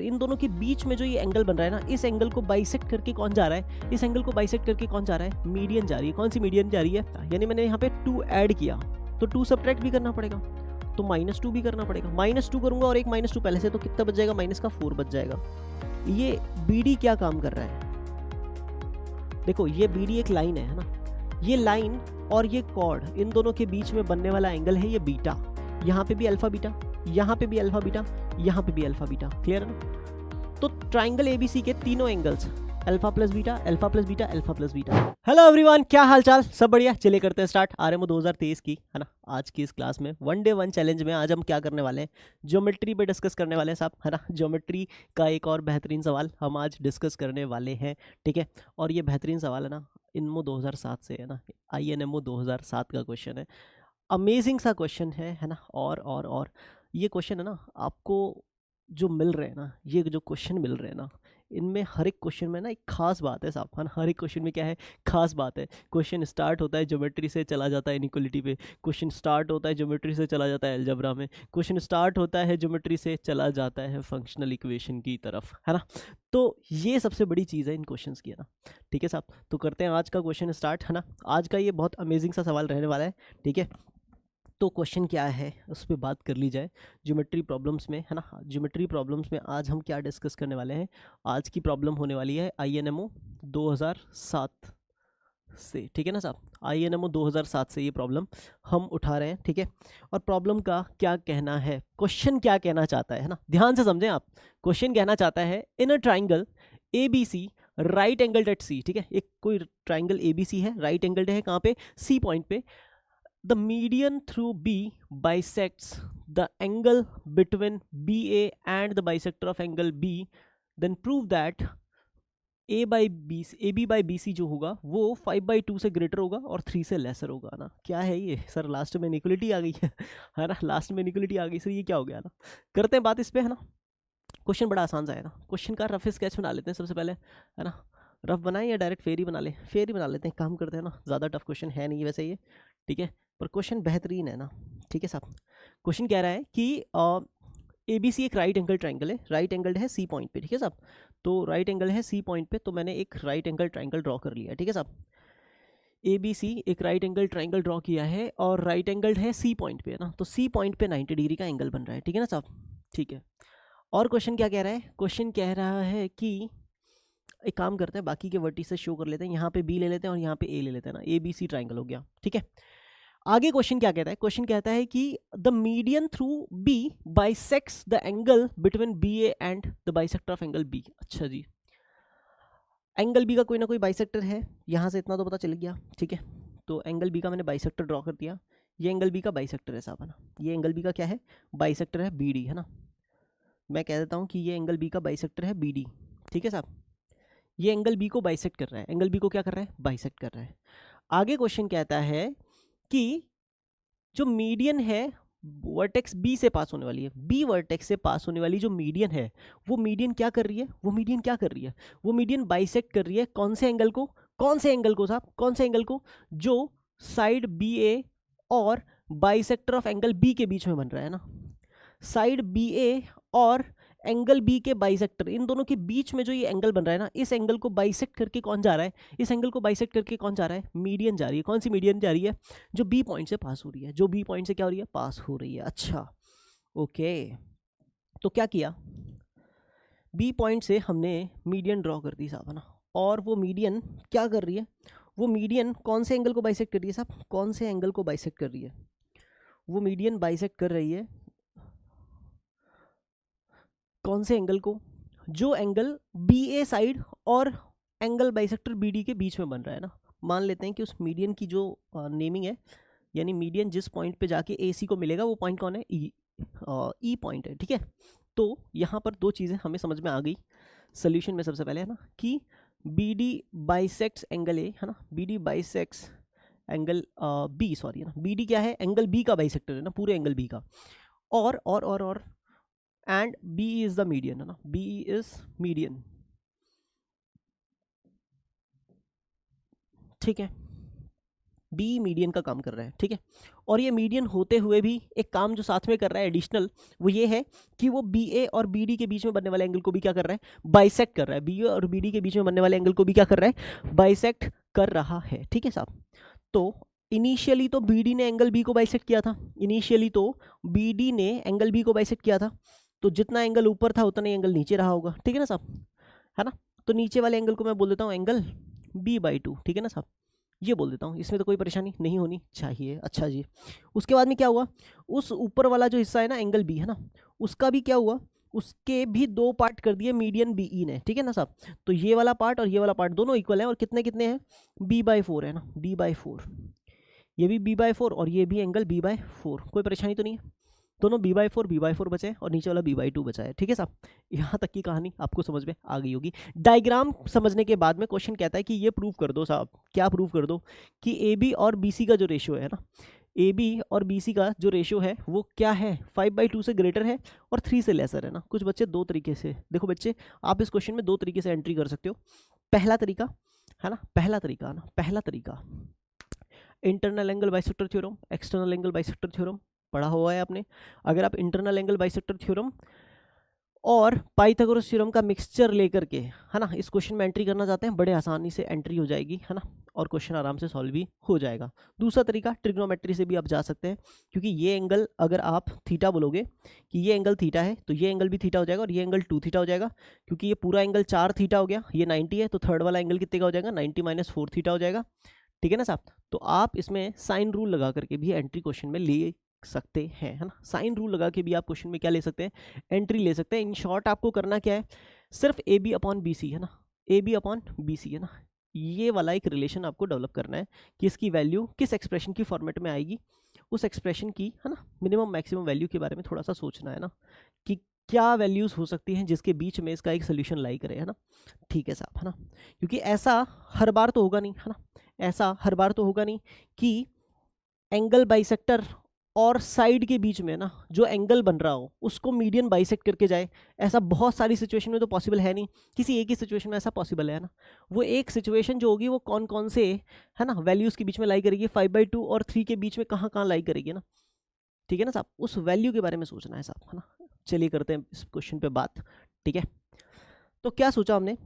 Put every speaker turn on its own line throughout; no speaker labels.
इन दोनों के बीच में जो ये एंगल बन रहा है ना, इस एंगल को बाइसेक्ट करके कौन जा रहा है, इस एंगल को बाइसेक्ट करके कौन जा रहा है, मीडियन जा रही है। कौन सी मीडियन जा रही है, यानी मैंने यहाँ पे 2 ऐड किया तो 2 सब्ट्रैक्ट भी करना पड़ेगा, तो -2 भी करना पड़ेगा। -2 करूंगा और एक -2 पहले से, तो कितना बच जाएगा, माइनस का 4 बच जाएगा। ये BD क्या काम कर रहा है, देखो ये BD एक लाइन है ना, ये लाइन और ये कॉर्ड, इन दोनों के बीच में बनने वाला एंगल है ये बीटा। यहाँ पे भी अल्फा बीटा, यहाँ पे भी अल्फा बीटा, यहाँ पे भी अल्फा बीटा, क्लियर है ना। तो ट्राइंगल ABC के तीनों angles alpha plus beta, alpha plus beta, alpha plus beta. Hello everyone, क्या हाल चाल, सब बढ़िया। चलिए करते हैं स्टार्ट RMO 2023 की, है ना, आज की इस क्लास में 1 डे 1 चैलेंज में आज हम क्या करने वाले हैं, ज्योमेट्री पे डिस्कस करने वाले हैं साहब, है ना। ज्योमेट्री का एक और बेहतरीन सवाल हम आज डिस्कस करने वाले हैं, ठीक है। और ये बेहतरीन सवाल है ना, INMO 2007 से, है ना, INMO 2007 का क्वेश्चन है। अमेजिंग सा क्वेश्चन है ना। और ये क्वेश्चन है ना, आपको जो मिल रहे हैं ना, ये जो क्वेश्चन मिल रहे हैं ना, इनमें हर एक क्वेश्चन में ना एक खास बात है साहब, है ना। हर एक क्वेश्चन में क्या है, खास बात है। क्वेश्चन स्टार्ट होता है ज्योमेट्री से, चला जाता है इनइक्वालिटी पे, क्वेश्चन स्टार्ट होता है ज्योमेट्री से, चला जाता है अलजेब्रा में, क्वेश्चन स्टार्ट होता है ज्योमेट्री से, चला जाता है फंक्शनल इक्वेशन की तरफ, है ना। तो ये सबसे बड़ी चीज़ है इन क्वेश्चंस की, है ना। ठीक है साहब, तो करते हैं आज का क्वेश्चन स्टार्ट, है ना। आज का ये बहुत अमेजिंग सा सवाल रहने वाला है, ठीक है। तो क्वेश्चन क्या है उस पर बात कर ली जाए, ज्योमेट्री प्रॉब्लम्स में, है ना। ज्योमेट्री प्रॉब्लम्स में आज हम क्या डिस्कस करने वाले हैं, आज की प्रॉब्लम होने वाली है INMO 2007 से, ठीक है ना साहब। INMO 2007 से ये प्रॉब्लम हम उठा रहे हैं, ठीक है। और प्रॉब्लम का क्या कहना है, क्वेश्चन क्या कहना चाहता है ना, ध्यान से समझें आप। क्वेश्चन कहना चाहता है, in a triangle ABC right angled at C, ठीक है। एक कोई ट्राइंगल ABC है, राइट एंगल्ड है कहाँ पे, C पॉइंट पे। The median through B bisects the angle between BA and the bisector of angle B. Then prove that AB by BC जो होगा वो 5/2 से ग्रेटर होगा और 3 से लेसर होगा ना। क्या है ये सर, लास्ट में इक्वलिटी आ गई है ना, लास्ट में इक्वलिटी आ गई सर, ये क्या हो गया ना। करते हैं बात इस पे, है ना। क्वेश्चन बड़ा आसान सा है ना। क्वेश्चन का रफ स्केच बना लेते हैं सबसे पहले, है ना। रफ बनाएं या डायरेक्ट फेयर ही बना ले, फेयर ही बना लेते हैं, काम करते हैं ना। ज़्यादा टफ क्वेश्चन है नहीं वैसे ये, ठीक है, पर क्वेश्चन बेहतरीन है ना, ठीक है साहब। क्वेश्चन कह रहा है कि ABC एक राइट एंगल ट्राइंगल है, राइट एंगल्ड है C पॉइंट पे, ठीक है साहब। तो राइट एंगल है C पॉइंट पे, तो मैंने एक राइट एंगल ट्राइंगल ड्रॉ कर लिया है, ठीक है साहब। ABC एक राइट एंगल ट्राइंगल ड्रॉ किया है और राइट एंगल्ड है C पॉइंट पे, है ना। तो C पॉइंट पे 90 डिग्री का एंगल बन रहा है, ठीक है ना साहब, ठीक है। और क्वेश्चन क्या कह रहा है, क्वेश्चन कह रहा है कि एक काम करते हैं, बाकी के वर्टिसेस शो कर लेते हैं, यहाँ पे B ले लेते हैं और यहाँ पे A ले लेते हैं ना, ABC ट्राइंगल हो गया, ठीक है। आगे क्वेश्चन क्या कहता है, क्वेश्चन कहता है कि the median through B bisects the angle between BA and the bisector of angle B। अच्छा जी, एंगल B का कोई ना कोई बाइसेक्टर है, यहाँ से इतना तो पता चल गया, ठीक है। तो एंगल B का मैंने बाइसेक्टर ड्रॉ कर दिया, ये एंगल B का बाइसेक्टर है साहब, है ना। ये एंगल B का क्या है, बाइसेक्टर है BD, है ना। मैं कह देता हूँ कि ये एंगल B का बाइसेक्टर है BD, ठीक है साहब। ये एंगल B को बाइसेक्ट कर रहा है, एंगल B को क्या कर रहा है, बाइसेक्ट कर रहा है। आगे क्वेश्चन कहता है कि जो मीडियन है वर्टेक्स B से पास होने वाली है, B वर्टेक्स से पास होने वाली जो मीडियन है, वो मीडियन क्या कर रही है, वो मीडियन क्या कर रही है, वो मीडियन बाइसेक्ट कर रही है कौन से एंगल को, कौन से एंगल को साहब, कौन से एंगल को, जो साइड BA और बाइसेक्टर ऑफ एंगल B के बीच में बन रहा है ना। साइड BA और एंगल B के बाइसेक्टर, इन दोनों के बीच में जो ये एंगल बन रहा है ना, इस एंगल को बाइसेक्ट करके कौन जा रहा है, इस एंगल को बाइसेक्ट करके कौन जा रहा है, मीडियन जा रही है। कौन सी मीडियन जा रही है, जो B पॉइंट से पास हो रही है, जो B पॉइंट से क्या हो रही है, पास हो रही है। अच्छा ओके, तो क्या किया, B पॉइंट से हमने मीडियन ड्रॉ कर दी साहब, है ना। और वो मीडियन क्या कर रही है, वो मीडियन कौन से एंगल को बाइसेक्ट कर रही है साहब, कौन से एंगल को बाइसेक्ट कर रही है, वो मीडियन बाइसेक्ट कर रही है कौन से एंगल को, जो एंगल BA साइड और एंगल बाइसेक्टर BD के बीच में बन रहा है ना। मान लेते हैं कि उस मीडियन की जो नेमिंग है, यानी मीडियन जिस पॉइंट पे जाके AC को मिलेगा वो पॉइंट कौन है, E पॉइंट है, ठीक है। तो यहाँ पर दो चीज़ें हमें समझ में आ गई सोल्यूशन में, सबसे पहले है ना कि BD बाइसेक्ट्स एंगल A, है ना, BD bisects angle B, sorry, है ना। BD क्या है, एंगल B का बाइसेक्टर है ना, पूरे एंगल B का। और and B is the median, है ना, B इज मीडियन, ठीक है। B मीडियन का काम कर रहा है, ठीक है। और ये मीडियन होते हुए भी एक काम जो साथ में कर रहा है एडिशनल, वो ये है कि वो बी ए और बी डी के बीच में बनने वाले एंगल को भी क्या कर रहा है, बाइसेक्ट कर रहा है। बी ए और बी डी के बीच में बनने वाले एंगल को भी क्या कर रहा है, बाइसेक्ट कर रहा है। ठीक है साहब। तो इनिशियली तो बी डी ने एंगल बी को बाइसेक्ट किया था, इनिशियली तो बी डी ने एंगल बी को बाइसेक्ट किया था, तो जितना एंगल ऊपर था उतना एंगल नीचे रहा होगा। ठीक है ना साहब, है ना। तो नीचे वाले एंगल को मैं बोल देता हूँ एंगल b/2। ठीक है ना साहब, ये बोल देता हूँ, इसमें तो कोई परेशानी नहीं होनी चाहिए। अच्छा जी, उसके बाद में क्या हुआ, उस ऊपर वाला जो हिस्सा है ना एंगल बी, है ना, उसका भी क्या हुआ, उसके भी दो पार्ट कर दिए मीडियन बी ई ने। ठीक है ना साहब, तो ये वाला पार्ट और ये वाला पार्ट दोनों इक्वल है, और कितने कितने हैं, b/4 है ना, b/4, ये भी b/4 और ये भी एंगल b/4, कोई परेशानी तो नहीं है। दोनों b/4 बचे और नीचे वाला b/2 बचा है। ठीक है साहब, यहाँ तक की कहानी आपको समझ में आ गई होगी। डायग्राम समझने के बाद में क्वेश्चन कहता है कि ये प्रूव कर दो साहब, क्या प्रूव कर दो, कि ए बी और बी सी का जो रेशियो है ना, ए बी और बी सी का जो रेशियो है वो क्या है, 5/2 से ग्रेटर है और 3 से लेसर है ना। कुछ बच्चे दो तरीके से, देखो बच्चे आप इस क्वेश्चन में दो तरीके से एंट्री कर सकते हो। पहला तरीका है ना, पहला तरीका internal angle bisector theorem, external angle bisector theorem पढ़ा हुआ है आपने। अगर आप इंटरनल एंगल बाइसेक्टर थ्योरम और पाइथागोरस थ्योरम का मिक्सचर लेकर के, है ना, इस क्वेश्चन में एंट्री करना चाहते हैं, बड़े आसानी से एंट्री हो जाएगी, है ना, और क्वेश्चन आराम से सॉल्व भी हो जाएगा। दूसरा तरीका ट्रिग्नोमेट्री से भी आप जा सकते हैं, क्योंकि ये एंगल अगर आप थीटा बोलोगे कि ये एंगल थीटा है, तो ये एंगल भी थीटा हो जाएगा और ये एंगल 2 थीटा हो जाएगा, क्योंकि ये पूरा एंगल 4 थीटा हो गया, ये 90 है, तो थर्ड वाला एंगल कितने का हो जाएगा, 90 - 4 थीटा हो जाएगा। ठीक है ना साहब, तो आप इसमें साइन रूल लगा करके भी एंट्री क्वेश्चन में ले सकते हैं, है ना, साइन रूल लगा के भी आप क्वेश्चन में क्या ले सकते हैं, एंट्री ले सकते हैं। इन शॉर्ट आपको करना क्या है, सिर्फ A B upon B C, है ना, A B upon B C, है ना, ये वाला एक रिलेशन आपको डेवलप करना है कि इसकी वैल्यू किस एक्सप्रेशन की फॉर्मेट में आएगी, उस एक्सप्रेशन की, है ना, मिनिमम मैक्सिमम वैल्यू के बारे में थोड़ा सा सोचना है ना, कि क्या वैल्यूज हो सकती हैं जिसके बीच में इसका एक सोल्यूशन लाई करे, है ना। ठीक है साहब, है ना, क्योंकि ऐसा हर बार तो होगा नहीं, है ना, ऐसा हर बार तो होगा नहीं कि एंगल बाइसेक्टर और साइड के बीच में ना जो एंगल बन रहा हो उसको मीडियन बाइसेक्ट करके जाए। ऐसा बहुत सारी सिचुएशन में तो पॉसिबल है नहीं, किसी एक ही सिचुएशन में ऐसा पॉसिबल है ना। वो एक सिचुएशन जो होगी वो कौन कौन से, है ना, वैल्यूज के बीच में लाई करेगी, 5/2 और 3 के बीच में कहाँ कहाँ लाई करेगी ना। ठीक है ना साहब, उस वैल्यू के बारे में सोचना है साहब, है ना। चलिए करते हैं इस क्वेश्चन पे बात। ठीक है, तो क्या सोचा हमने,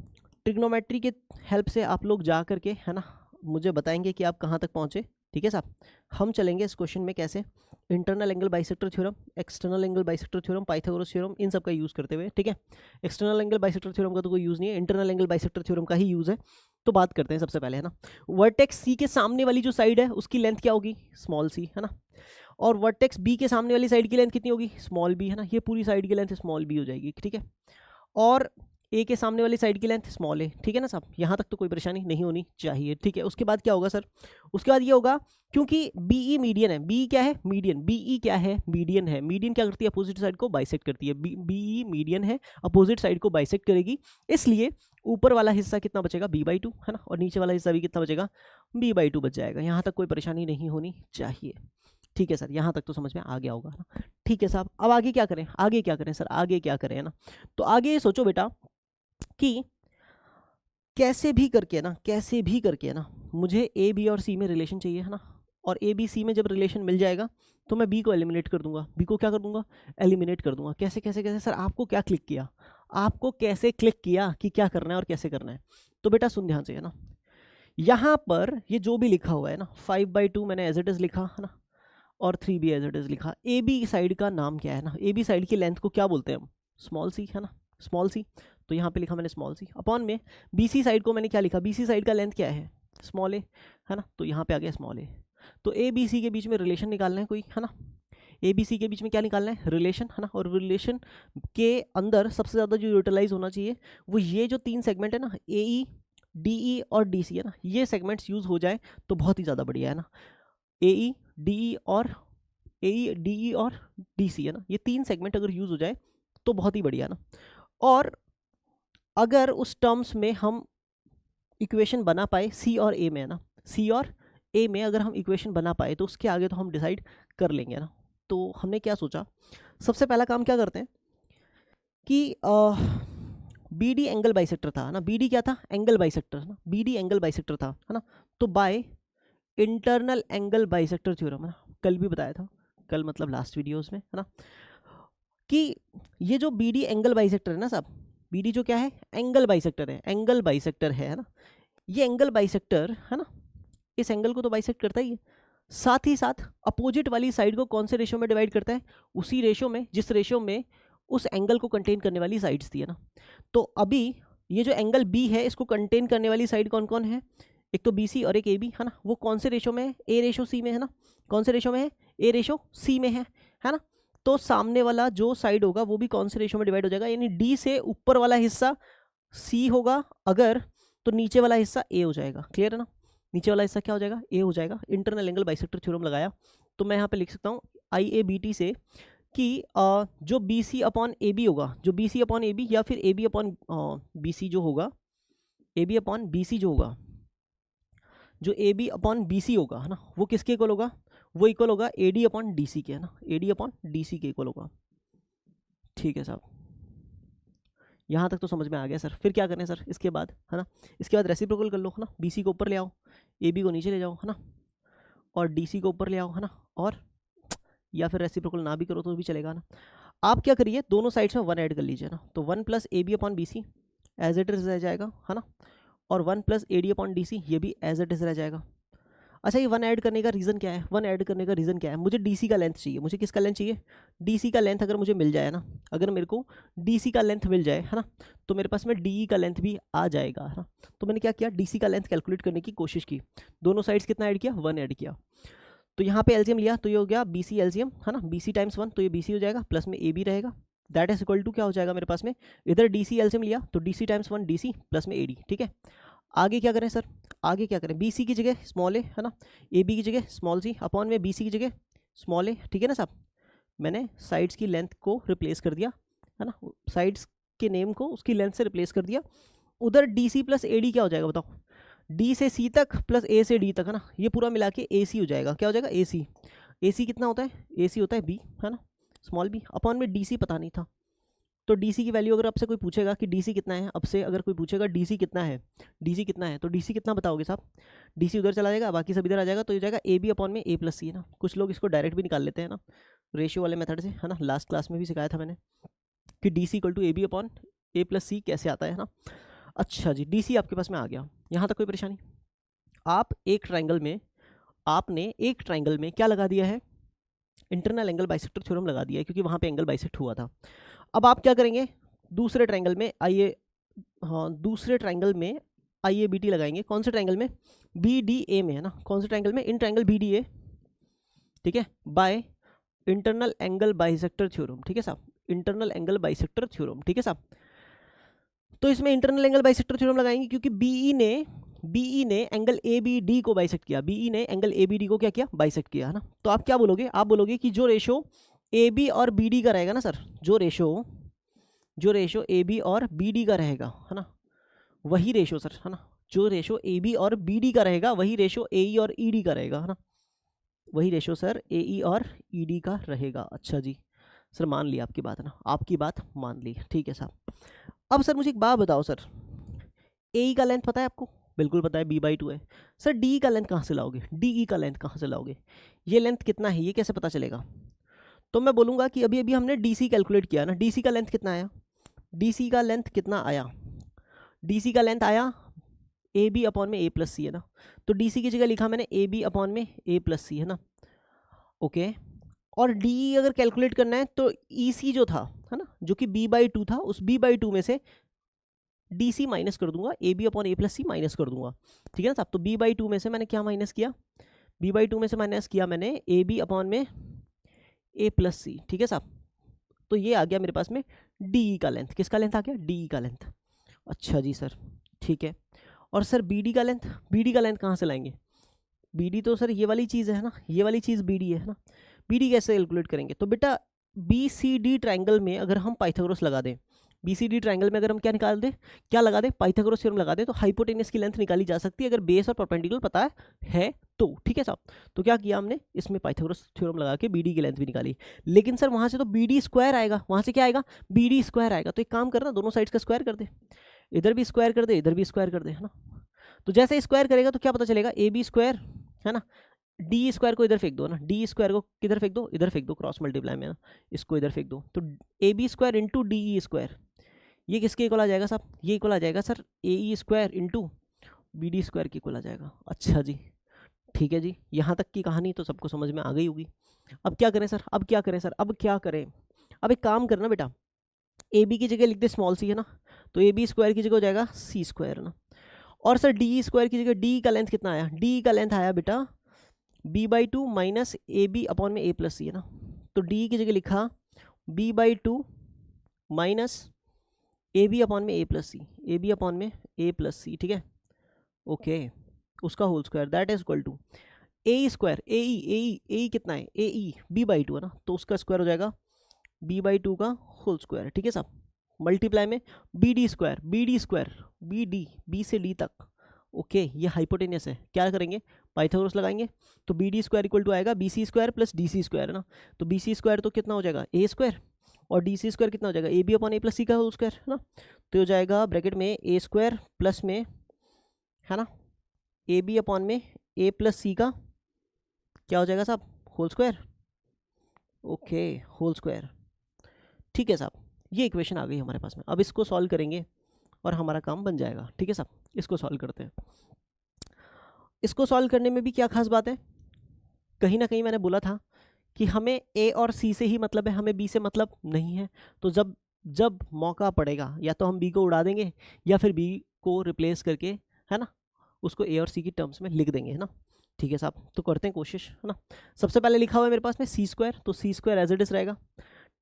ट्रिग्नोमेट्री के हेल्प से आप लोग जा करके, है ना, मुझे बताएंगे कि आप कहाँ तक पहुँचे। ठीक है साहब, हम चलेंगे इस क्वेश्चन में कैसे, internal angle bisector theorem, external angle bisector theorem, Pythagoras theorem, इन सब का यूज़ करते हुए। ठीक है, एक्सटर्नल एंगल बाइसेक्टर थ्योरम का तो कोई यूज़ नहीं है, इंटरनल एंगल बाइसेक्टर थ्योरम का ही यूज़ है। तो बात करते हैं सबसे पहले, है ना, वर्टेक्स सी के सामने वाली जो साइड है उसकी लेंथ क्या होगी, स्मॉल सी, है ना, और वर्टेक्स बी के सामने वाली साइड की लेंथ कितनी होगी, स्मॉल बी, है ना, ये पूरी साइड की लेंथ स्मॉल बी हो जाएगी। ठीक है, और ए के सामने वाली साइड की लेंथ स्मॉल ए। ठीक है ना साहब, यहाँ तक तो कोई परेशानी नहीं होनी चाहिए। ठीक है, उसके बाद क्या होगा सर, उसके बाद ये होगा, क्योंकि बी ई मीडियन है, बी क्या है, मीडियन, बी ई क्या है, मीडियन है, मीडियन क्या करती है, अपोजिट साइड को बाइसेक्ट करती है, बी ई मीडियन है, अपोजिट साइड को बाइसेक्ट करेगी, इसलिए ऊपर वाला हिस्सा कितना बचेगा, b/2, है ना, और नीचे वाला हिस्सा भी कितना बचेगा, b/2 बच जाएगा। यहाँ तक कोई परेशानी नहीं होनी चाहिए। ठीक है सर, यहाँ तक तो समझ में आ गया होगा ना। ठीक है साहब, अब आगे क्या करें, आगे क्या करें सर, आगे क्या करें, है ना, तो आगे सोचो बेटा कि कैसे भी करके ना, कैसे भी करके ना, मुझे ए बी और सी में रिलेशन चाहिए, है ना, और ए बी सी में जब रिलेशन मिल जाएगा तो मैं बी को एलिमिनेट कर दूंगा, बी को क्या कर दूंगा, एलिमिनेट कर दूंगा। कैसे कैसे कैसे सर, आपको क्या क्लिक किया, आपको कैसे क्लिक किया कि क्या करना है और कैसे करना है, तो बेटा सुन ध्यान से, है ना, यहाँ पर ये जो भी लिखा हुआ है ना, 5/2 मैंने एज इट इज लिखा, है ना, और 3 भी एज इट इज लिखा। ए बी साइड का नाम क्या है ना, ए बी साइड की लेंथ को क्या बोलते हैं हम, स्मॉल सी, है ना, स्मॉल सी, तो यहाँ पे लिखा मैंने स्मॉल सी, अपॉन में बी सी साइड को मैंने क्या लिखा, बी सी साइड का लेंथ क्या है, स्मॉल ए, है ना, तो यहाँ पे आ गया स्मॉल ए। तो ए बी सी के बीच में रिलेशन निकालना है कोई, है ना, ए बी सी के बीच में क्या निकालना है, रिलेशन, है ना, और रिलेशन के अंदर सबसे ज़्यादा जो यूटिलाइज होना चाहिए वो ये जो 3 सेगमेंट है ना, ए ई डी ई और डी सी, है ना, ये सेगमेंट्स यूज़ हो जाए तो बहुत ही ज़्यादा बढ़िया, है ना, ए ई डी ई और ए डी ई और डी सी, है ना, ये 3 सेगमेंट अगर यूज़ हो जाए तो बहुत ही बढ़िया ना। और अगर उस टर्म्स में हम इक्वेशन बना पाए सी और ए में, है ना, सी और ए में अगर हम इक्वेशन बना पाए तो उसके आगे तो हम डिसाइड कर लेंगे ना। तो हमने क्या सोचा, सबसे पहला काम क्या करते हैं कि बी डी एंगल बाइसेक्टर था ना, बी डी क्या था, एंगल बाइसेक्टर ना, बी डी एंगल बाइसेक्टर था, है ना, तो bye internal angle bisector theorem, है ना, कल भी बताया था, कल मतलब लास्ट वीडियोस में, है ना, कि ये जो बी डी एंगल बाइसेक्टर है ना साहब, बी डी जो क्या है, एंगल बाइसेक्टर है, एंगल बाइसेक्टर है ना, ये एंगल बाइसेक्टर है ना, इस एंगल को तो बाइसेक्ट करता ही है, साथ ही साथ अपोजिट वाली साइड को कौन से रेशो में डिवाइड करता है, उसी रेशो में जिस रेशो में उस एंगल को कंटेन करने वाली साइड्स थी, है ना। तो अभी ये जो एंगल बी है इसको कंटेन करने वाली साइड कौन कौन है, एक तो बी सी और एक ए बी, है ना, वो कौन से रेशो में है, ए रेशो सी में, है ना, कौन से रेशो में है, ए रेशो सी में है ना। तो सामने वाला जो साइड होगा वो भी कौन से रेशो में डिवाइड हो जाएगा, यानी डी से ऊपर वाला हिस्सा सी होगा अगर, तो नीचे वाला हिस्सा ए हो जाएगा, क्लियर है ना, नीचे वाला हिस्सा क्या हो जाएगा, ए हो जाएगा। इंटरनल एंगल बाइसेक्टर थ्योरम लगाया तो मैं यहाँ पे लिख सकता हूँ आई ए बी टी से कि जो B C upon A B होगा, जो B C upon A B या फिर A B upon B C जो होगा, A B upon B C जो होगा, जो A B upon B C होगा, है ना, वो किसके इक्वल होगा, वो इक्वल होगा A D upon D C के, है ना, A D upon D C के इक्वल होगा। ठीक है साहब, यहाँ तक तो समझ में आ गया सर। फिर क्या करें सर इसके बाद, है ना, इसके बाद रेसिप्रोकल कर लो, है ना, बी सी को ऊपर ले आओ, ए बी को नीचे ले जाओ, है ना, और डी सी को ऊपर ले आओ, है ना, और या फिर रेसिप्रोकल ना भी करो तो भी चलेगा ना। आप क्या करिए, दोनों साइड्स में 1 ऐड कर लीजिए ना, तो 1 plus A B upon B C as it is रह जाएगा, है ना, और 1 plus A D upon D C ये भी एज इट इज रह जाएगा। अच्छा, ये 1 ऐड करने का रीज़न क्या है, 1 ऐड करने का रीज़न क्या है, मुझे डीसी का लेंथ चाहिए, मुझे किसका लेंथ चाहिए, डीसी का लेंथ अगर मुझे मिल जाए ना, अगर मेरे को डीसी का लेंथ मिल जाए, है ना, तो मेरे पास में डीई का लेंथ भी आ जाएगा, है ना। तो मैंने क्या किया, डीसी का लेंथ कैलकुलेट करने की कोशिश की, दोनों साइड्स कितना ऐड किया, 1 ऐड किया, तो यहाँ पे एलसीएम लिया तो ये हो गया बी सी एलसीएम, है ना, बी सी टाइम्स 1 तो ये बी सी हो जाएगा, प्लस में ए बी रहेगा, दैट इज इक्वल टू क्या हो जाएगा मेरे पास में, इधर डी सी एलसीएम लिया तो D C times 1 D C plus में ए डी। ठीक है, आगे क्या करें सर, आगे क्या करें, बी सी की जगह स्मॉल ए, है ना, ए बी की जगह स्मॉल सी अपॉन में बी सी की जगह स्मॉल ए। ठीक है ना साहब, मैंने साइड्स की लेंथ को रिप्लेस कर दिया, है ना, साइड्स के नेम को उसकी लेंथ से रिप्लेस कर दिया। उधर D C plus A D क्या हो जाएगा बताओ, डी से सी तक प्लस ए से डी तक, है ना, ये पूरा मिला के ए सी हो जाएगा, क्या हो जाएगा ए सी। ए सी कितना होता है, ए सी होता है बी, है ना, स्मॉल बी अपॉन में डी सी पता नहीं था, तो डीसी की वैल्यू अगर आपसे कोई पूछेगा कि डीसी कितना है, अब से अगर कोई पूछेगा डीसी कितना है, डीसी कितना है, तो डीसी कितना बताओगे साहब, डीसी उधर चला जाएगा, बाकी सब इधर आ जाएगा, तो ये जाएगा ए बी अपॉन में ए प्लस सी, है ना। कुछ लोग इसको डायरेक्ट भी निकाल लेते हैं ना, रेशियो वाले मेथड से, है ना, लास्ट क्लास में भी सिखाया था मैंने कि DC equal to A B upon A plus C कैसे आता है ना। अच्छा जी, डीसी आपके पास में आ गया, यहाँ तक कोई परेशानी। आप एक ट्राइंगल में, आपने एक ट्राइंगल में क्या लगा दिया है, इंटरनल एंगल बाइसेक्टर थ्योरम लगा दिया है, क्योंकि वहाँ पे एंगल बाइसेक्ट हुआ था। अब आप क्या करेंगे, दूसरे ट्राइंगल में आइए, हाँ दूसरे ट्राइंगल में आइए बी टी लगाएंगे, कौन से ट्राइंगल में, बी डी ए में, है ना, कौन से ट्राइंगल में, in triangle B D A, ठीक है, by internal angle bisector theorem. ठीक है साहब, इंटरनल एंगल बाइसेक्टर थ्योरम, ठीक है साहब। तो इसमें इंटरनल एंगल बाइसेक्टर थ्योरम लगाएंगे क्योंकि बीई ने एंगल ए बी डी को बाइसेक्ट किया, बीई ने एंगल ए बी डी को क्या किया, बाइसेक्ट किया, है ना। तो आप क्या बोलोगे, आप बोलोगे कि जो रेशो ए बी और बी डी का रहेगा ना सर, जो रेशो ए बी और बी डी का रहेगा, है ना, वही रेशो सर, है ना, जो रेशो ए बी और बी डी का रहेगा वही रेशो ए ई और ई डी का रहेगा, है ना, वही रेशो सर ए ई और ई डी का रहेगा। अच्छा जी सर, मान ली आपकी बात, है ना, आपकी बात मान ली, ठीक है साहब। अब सर मुझे एक बात बताओ सर, ए ई का लेंथ पता है आपको, बिल्कुल पता है, b/2 है सर, डी का लेंथ कहाँ से लाओगे, डी का लेंथ कहाँ से लाओगे, ये लेंथ कितना है ये कैसे पता चलेगा। तो मैं बोलूँगा कि अभी अभी हमने डी सी कैलकुलेट किया ना, डी सी का लेंथ कितना आया, डी का लेंथ कितना आया, डी का लेंथ आया ए बी अपॉन में ए प्लस सी, है ना। तो डी की जगह लिखा मैंने ए बी अपॉन में ए प्लस सी, है ना, ओके। और डी अगर कैलकुलेट करना है तो ई सी जो था, है ना, जो कि b/2 था, उस b/2 में से डी सी माइनस कर दूंगा, A B upon A plus C minus कर दूंगा, ठीक है ना साहब। तो b/2 में से मैंने क्या माइनस किया, b/2 में से माइनस किया मैंने ए बी अपॉन में ए प्लस सी, ठीक है साहब। तो ये आ गया मेरे पास में डी का लेंथ, किसका लेंथ आ गया, डी का लेंथ। अच्छा जी सर, ठीक है। और सर बी डी का लेंथ कहाँ से लाएंगे, बी डी तो सर ये वाली चीज़ है ना, ये वाली चीज़ बी डी है ना, बी डी कैसे कैलकुलेट करेंगे। तो बेटा बी सी डी ट्राइंगल में अगर हम पाइथागोरस लगा दें, बी सी डी ट्राइंगल में अगर हम क्या निकाल दें, क्या लगा दें, पाइथागोरस थ्योरम लगा दें, तो हाइपोटेनस की लेंथ निकाली जा सकती है अगर बेस और परपेंडिकुलर पता है तो, ठीक है साहब। तो क्या किया हमने, इसमें पाइथागोरस थ्योरम लगा के बी डी की लेंथ भी निकाली। लेकिन सर वहाँ से तो बी डी स्क्वायर आएगा, वहाँ से क्या आएगा, बी डी स्क्वायर आएगा। तो एक काम करना, दोनों साइड्स का स्क्वायर कर दे, इधर भी स्क्वायर कर दे, इधर भी स्क्वायर कर दे, है ना। तो जैसे स्क्वायर करेगा तो क्या पता चलेगा, ए बी स्क्वायर, है ना, डी स्क्वायर को इधर फेंक दो ना, डी स्क्वायर को किधर फेंक दो, इधर फेंक दो, क्रॉस मल्टीप्लाई में ना, इसको इधर फेंक दो, तो A B square into D E square, ये किसके इक्वल आ जाएगा साहब, ये इक्वल आ जाएगा sir A E square into B D square के इक्वल आ जाएगा। अच्छा जी, ठीक है जी, यहाँ तक की कहानी तो सबको समझ में आ गई होगी। अब क्या करें सर, अब क्या करें सर, अब क्या करें, अब एक काम करना बेटा, ए बी की जगह लिख दे स्मॉल सी है ना, तो ए बी स्क्वायर की जगह हो जाएगा सी स्क्वायर ना, और सर डी स्क्वायर की जगह डी का लेंथ कितना आया, डी का लेंथ आया बेटा B by two minus A B upon में ए प्लस सी है ना, तो डी की जगह लिखा B by two minus A B upon में A plus C, A B upon में ए प्लस सी, ठीक है, ओके, उसका whole square that is equal to A square, A कितना है, A E B by two है ना, तो उसका स्क्वायर हो जाएगा बी बाई टू का होल स्क्वायर, ठीक है साहब, मल्टीप्लाई में B D square, B D, B से डी तक, ओके, ये हाइपोटेनियस है, क्या करेंगे पाइथागोरस लगाएंगे, तो B D square equal to आएगा B C square plus D C square है ना, तो बी सी स्क्वायर तो कितना हो जाएगा ए स्क्वायर, और डी सी स्क्वायर कितना हो जाएगा A B upon A plus C का होल स्क्वायर है ना, तो हो जाएगा ब्रैकेट में ए स्क्वायर प्लस में है ना ए बी अपॉन में ए प्लस सी का क्या हो जाएगा साहब whole square, okay, whole square, ठीक है साहब, ये इक्वेशन आ गई हमारे पास में। अब इसको सॉल्व करेंगे और हमारा काम बन जाएगा, ठीक है साहब, इसको सॉल्व करते हैं। इसको सॉल्व करने में भी क्या खास बात है, कहीं ना कहीं मैंने बोला था कि हमें ए और सी से ही मतलब है, हमें बी से मतलब नहीं है, तो जब जब मौका पड़ेगा या तो हम बी को उड़ा देंगे या फिर बी को रिप्लेस करके है ना उसको ए और सी की टर्म्स में लिख देंगे, है ना, ठीक है साहब, तो करते हैं कोशिश, है ना। सबसे पहले लिखा हुआ है मेरे पास में सी स्क्वायर, तो सी स्क्वायर एज इट इज रहेगा,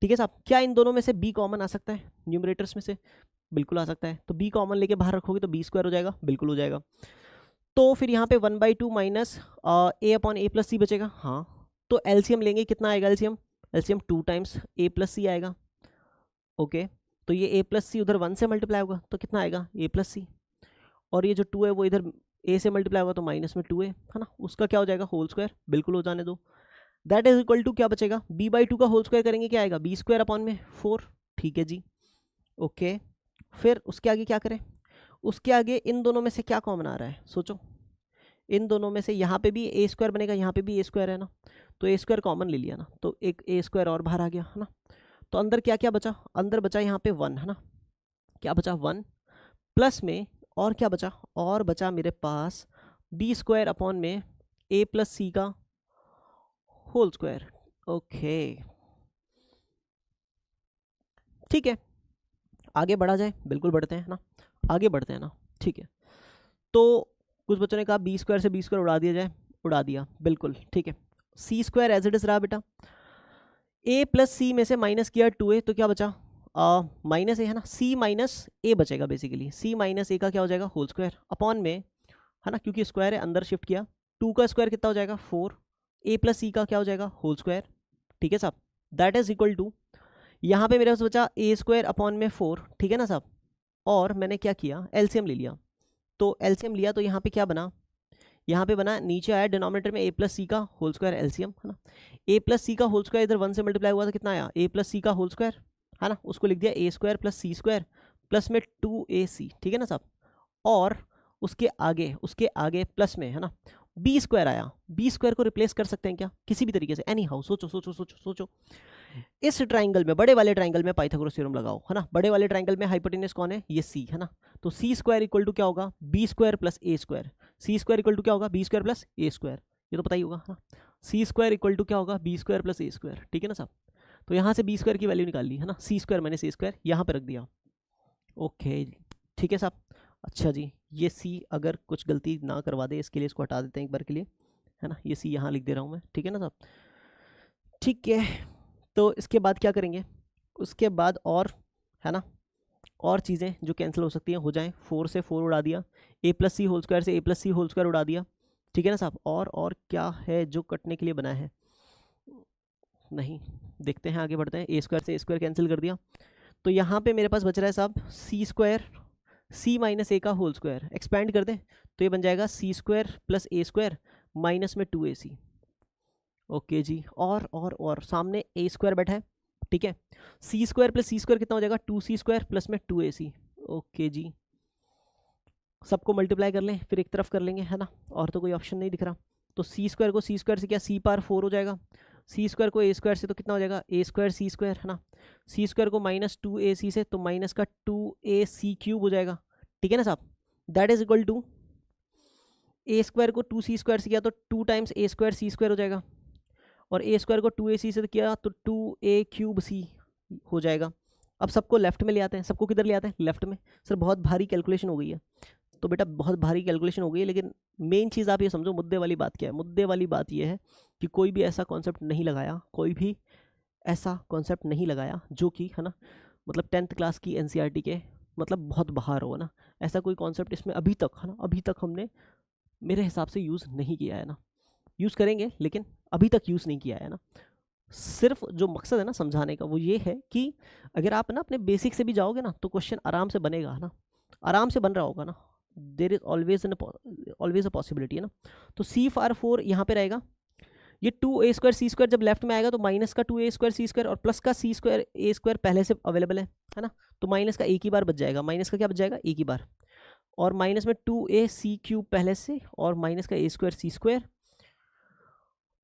ठीक है साहब। क्या इन दोनों में से बी कॉमन आ सकता है, न्यूमरेटर्स में से बिल्कुल आ सकता है, तो बी कॉमन लेके बाहर रखोगे तो बी स्क्वायर हो जाएगा, बिल्कुल हो जाएगा। तो फिर यहाँ पे 1/2 minus A upon A plus सी बचेगा, हाँ, तो एलसीएम लेंगे, कितना आएगा एलसीएम, एलसीएम 2 टाइम्स ए प्लस सी आएगा, ओके, तो ये ए प्लस सी उधर 1 से मल्टीप्लाई होगा तो कितना आएगा ए प्लस सी, और ये जो 2 है वो इधर ए से मल्टीप्लाई होगा तो माइनस में 2 है ना, उसका क्या हो जाएगा होल स्क्वायर, बिल्कुल हो जाने दो, दैट इज इक्वल टू क्या बचेगा बी बाई टू का होल स्क्वायर करेंगे क्या आएगा बी स्क्वायर अपॉन में 4, ठीक है जी, ओके। फिर उसके आगे क्या करें, उसके आगे इन दोनों में से क्या कॉमन आ रहा है सोचो, इन दोनों में से यहाँ पे भी ए स्क्वायर बनेगा, यहाँ पे भी ए स्क्वायर है ना, तो ए स्क्वायर कॉमन ले लिया ना, तो एक ए स्क्वायर और बाहर आ गया है ना, तो अंदर क्या क्या बचा, अंदर बचा यहाँ पे 1 है ना, क्या बचा 1 प्लस में और क्या बचा, और बचा मेरे पास बी स्क्वायर अपॉन में ए प्लस सी का होल स्क्वायर, ओके, ठीक है, आगे बढ़ा जाए, बिल्कुल बढ़ते हैं ना, आगे बढ़ते हैं ना, ठीक है। तो कुछ बच्चों ने कहा बी स्क्वायर से बी स्क्वायर उड़ा दिया जाए, उड़ा दिया, बिल्कुल ठीक है। सी स्क्वायर एज इट इज रहा बेटा, ए प्लस सी में से माइनस किया 2a, तो क्या बचा माइनस ए है ना, सी माइनस ए बचेगा बेसिकली, सी माइनस ए का क्या हो जाएगा होल स्क्वायर अपॉन में है ना, क्योंकि स्क्वायर है अंदर शिफ्ट किया, 2 का स्क्वायर कितना हो जाएगा 4, ए प्लस सी का क्या हो जाएगा होल स्क्वायर, ठीक है साहब, दैट इज इक्वल टू, यहाँ पे मेरे पास बचा ए स्क्वायर अपॉन में 4, ठीक है ना साहब, और मैंने क्या किया एलसीएम ले लिया, तो एलसीएम लिया तो यहाँ पे क्या बना, यहाँ पे बना, नीचे आया डिनोमिनेटर में ए प्लस सी का होल स्क्वायर एलसीएम है ना, ए प्लस सी का होल स्क्वायर इधर 1 से मल्टीप्लाई हुआ तो कितना आया ए प्लस सी का होल स्क्वायर है ना, उसको लिख दिया ए स्क्वायर प्लस सी स्क्वायर प्लस में 2ac, ठीक है ना साहब, और उसके आगे प्लस में है ना बी स्क्वायर आया, बी स्क्वायर को रिप्लेस कर सकते हैं क्या किसी भी तरीके से, एनी हाउ, सोचो सोचो सोचो सोचो, इस ट्राइंगल में बड़े वाले ट्राइंगल में पाइथागोरस थ्योरम लगाओ है ना, बड़े वाले ट्राइंगल में हाइपोटेनस कौन है ये सी है ना, तो सी स्क्वायर इक्वल टू क्या होगा B square plus A square, C square equal to क्या होगा B square plus A square, ये तो पता ही होगा, सी स्क्वायर इक्वल टू क्या होगा B square plus A square, ठीक है ना साहब, तो यहाँ से बी स्क्वायर की वैल्यू निकाल ली है ना, सी स्क्वायर माइनस ए स्क्वायर यहाँ पे रख दिया, ओके ठीक है साहब। अच्छा जी, ये सी अगर कुछ गलती ना करवा दे इसके लिए इसको हटा देते हैं एक बार के लिए है ना, ये सी यहाँ लिख दे रहा हूँ मैं, ठीक है ना साहब, ठीक है। तो इसके बाद क्या करेंगे, उसके बाद और है ना और चीज़ें जो कैंसिल हो सकती हैं हो जाएं, 4 से 4 उड़ा दिया, ए प्लस सी होल स्क्वायर से ए प्लस सी होल स्क्वायर उड़ा दिया, ठीक है ना साहब, और क्या है जो कटने के लिए बना है, नहीं देखते हैं आगे बढ़ते हैं, ए स्क्वायर से ए स्क्वायर कैंसिल कर दिया, तो यहाँ पे मेरे पास बच रहा है साहब सी स्क्वायर सी माइनस ए का होल स्क्वायर, एक्सपैंड कर दें तो ये बन जाएगा सी square plus A square minus में 2ac, ओके जी, और सामने ए स्क्वायर बैठा है, ठीक है, सी स्क्वायर प्लस सी स्क्वायर कितना हो जाएगा 2c स्क्वायर प्लस में 2ac, ओके जी, सबको मल्टीप्लाई कर लें फिर एक तरफ कर लेंगे है ना, और तो कोई ऑप्शन नहीं दिख रहा, तो सी स्क्वायर को सी स्क्वायर से क्या सी पावर 4 हो जाएगा, सी स्क्वायर को ए स्क्वायर से तो कितना हो जाएगा ए स्क्वायर सी स्क्वायर, है ना। सी स्क्वायर को माइनस 2ac से तो माइनस का 2ac क्यूब हो जाएगा, ठीक है ना साहब। That is equal to A square को 2c स्क्वायर से किया तो 2 times A square C square हो जाएगा, और ए स्क्वायर को 2ac से किया तो 2a क्यूब सी हो जाएगा। अब सबको लेफ्ट में ले आते हैं, सबको किधर ले आते हैं लेफ्ट में। सर बहुत भारी कैलकुलेशन हो गई है, तो बेटा बहुत भारी कैलकुलेशन हो गई है, लेकिन मेन चीज़ आप ये समझो मुद्दे वाली बात क्या है। मुद्दे वाली बात ये है कि कोई भी ऐसा कॉन्सेप्ट नहीं लगाया, कोई भी ऐसा कॉन्सेप्ट नहीं लगाया जो कि, है ना, मतलब 10th क्लास की एनसीईआरटी के मतलब बहुत बाहर हो ना। ऐसा कोई कॉन्सेप्ट इसमें अभी तक, है ना, अभी तक हमने मेरे हिसाब से यूज़ नहीं किया है ना। यूज़ करेंगे लेकिन अभी तक यूज़ नहीं किया है ना। सिर्फ जो मकसद है ना समझाने का वो ये है कि अगर आप ना अपने बेसिक से भी जाओगे ना तो क्वेश्चन आराम से बनेगा, है ना, आराम से बन रहा होगा ना। There is always a possibility, है ना। तो सी फार 4 यहाँ पे रहेगा, ये 2a स्क्वायर सी स्क्वायर जब लेफ्ट में आएगा तो माइनस का 2a स्क्वायर सी स्क्वायर और प्लस का सी स्क्वायर ए स्क्वायर पहले से अवेलेबल है ना। तो माइनस का एक ही बार बच जाएगा, माइनस का क्या बच जाएगा एक ही बार, और माइनस में 2a सी क्यूब पहले से, और माइनस का ए स्क्वायर सी स्क्वायर,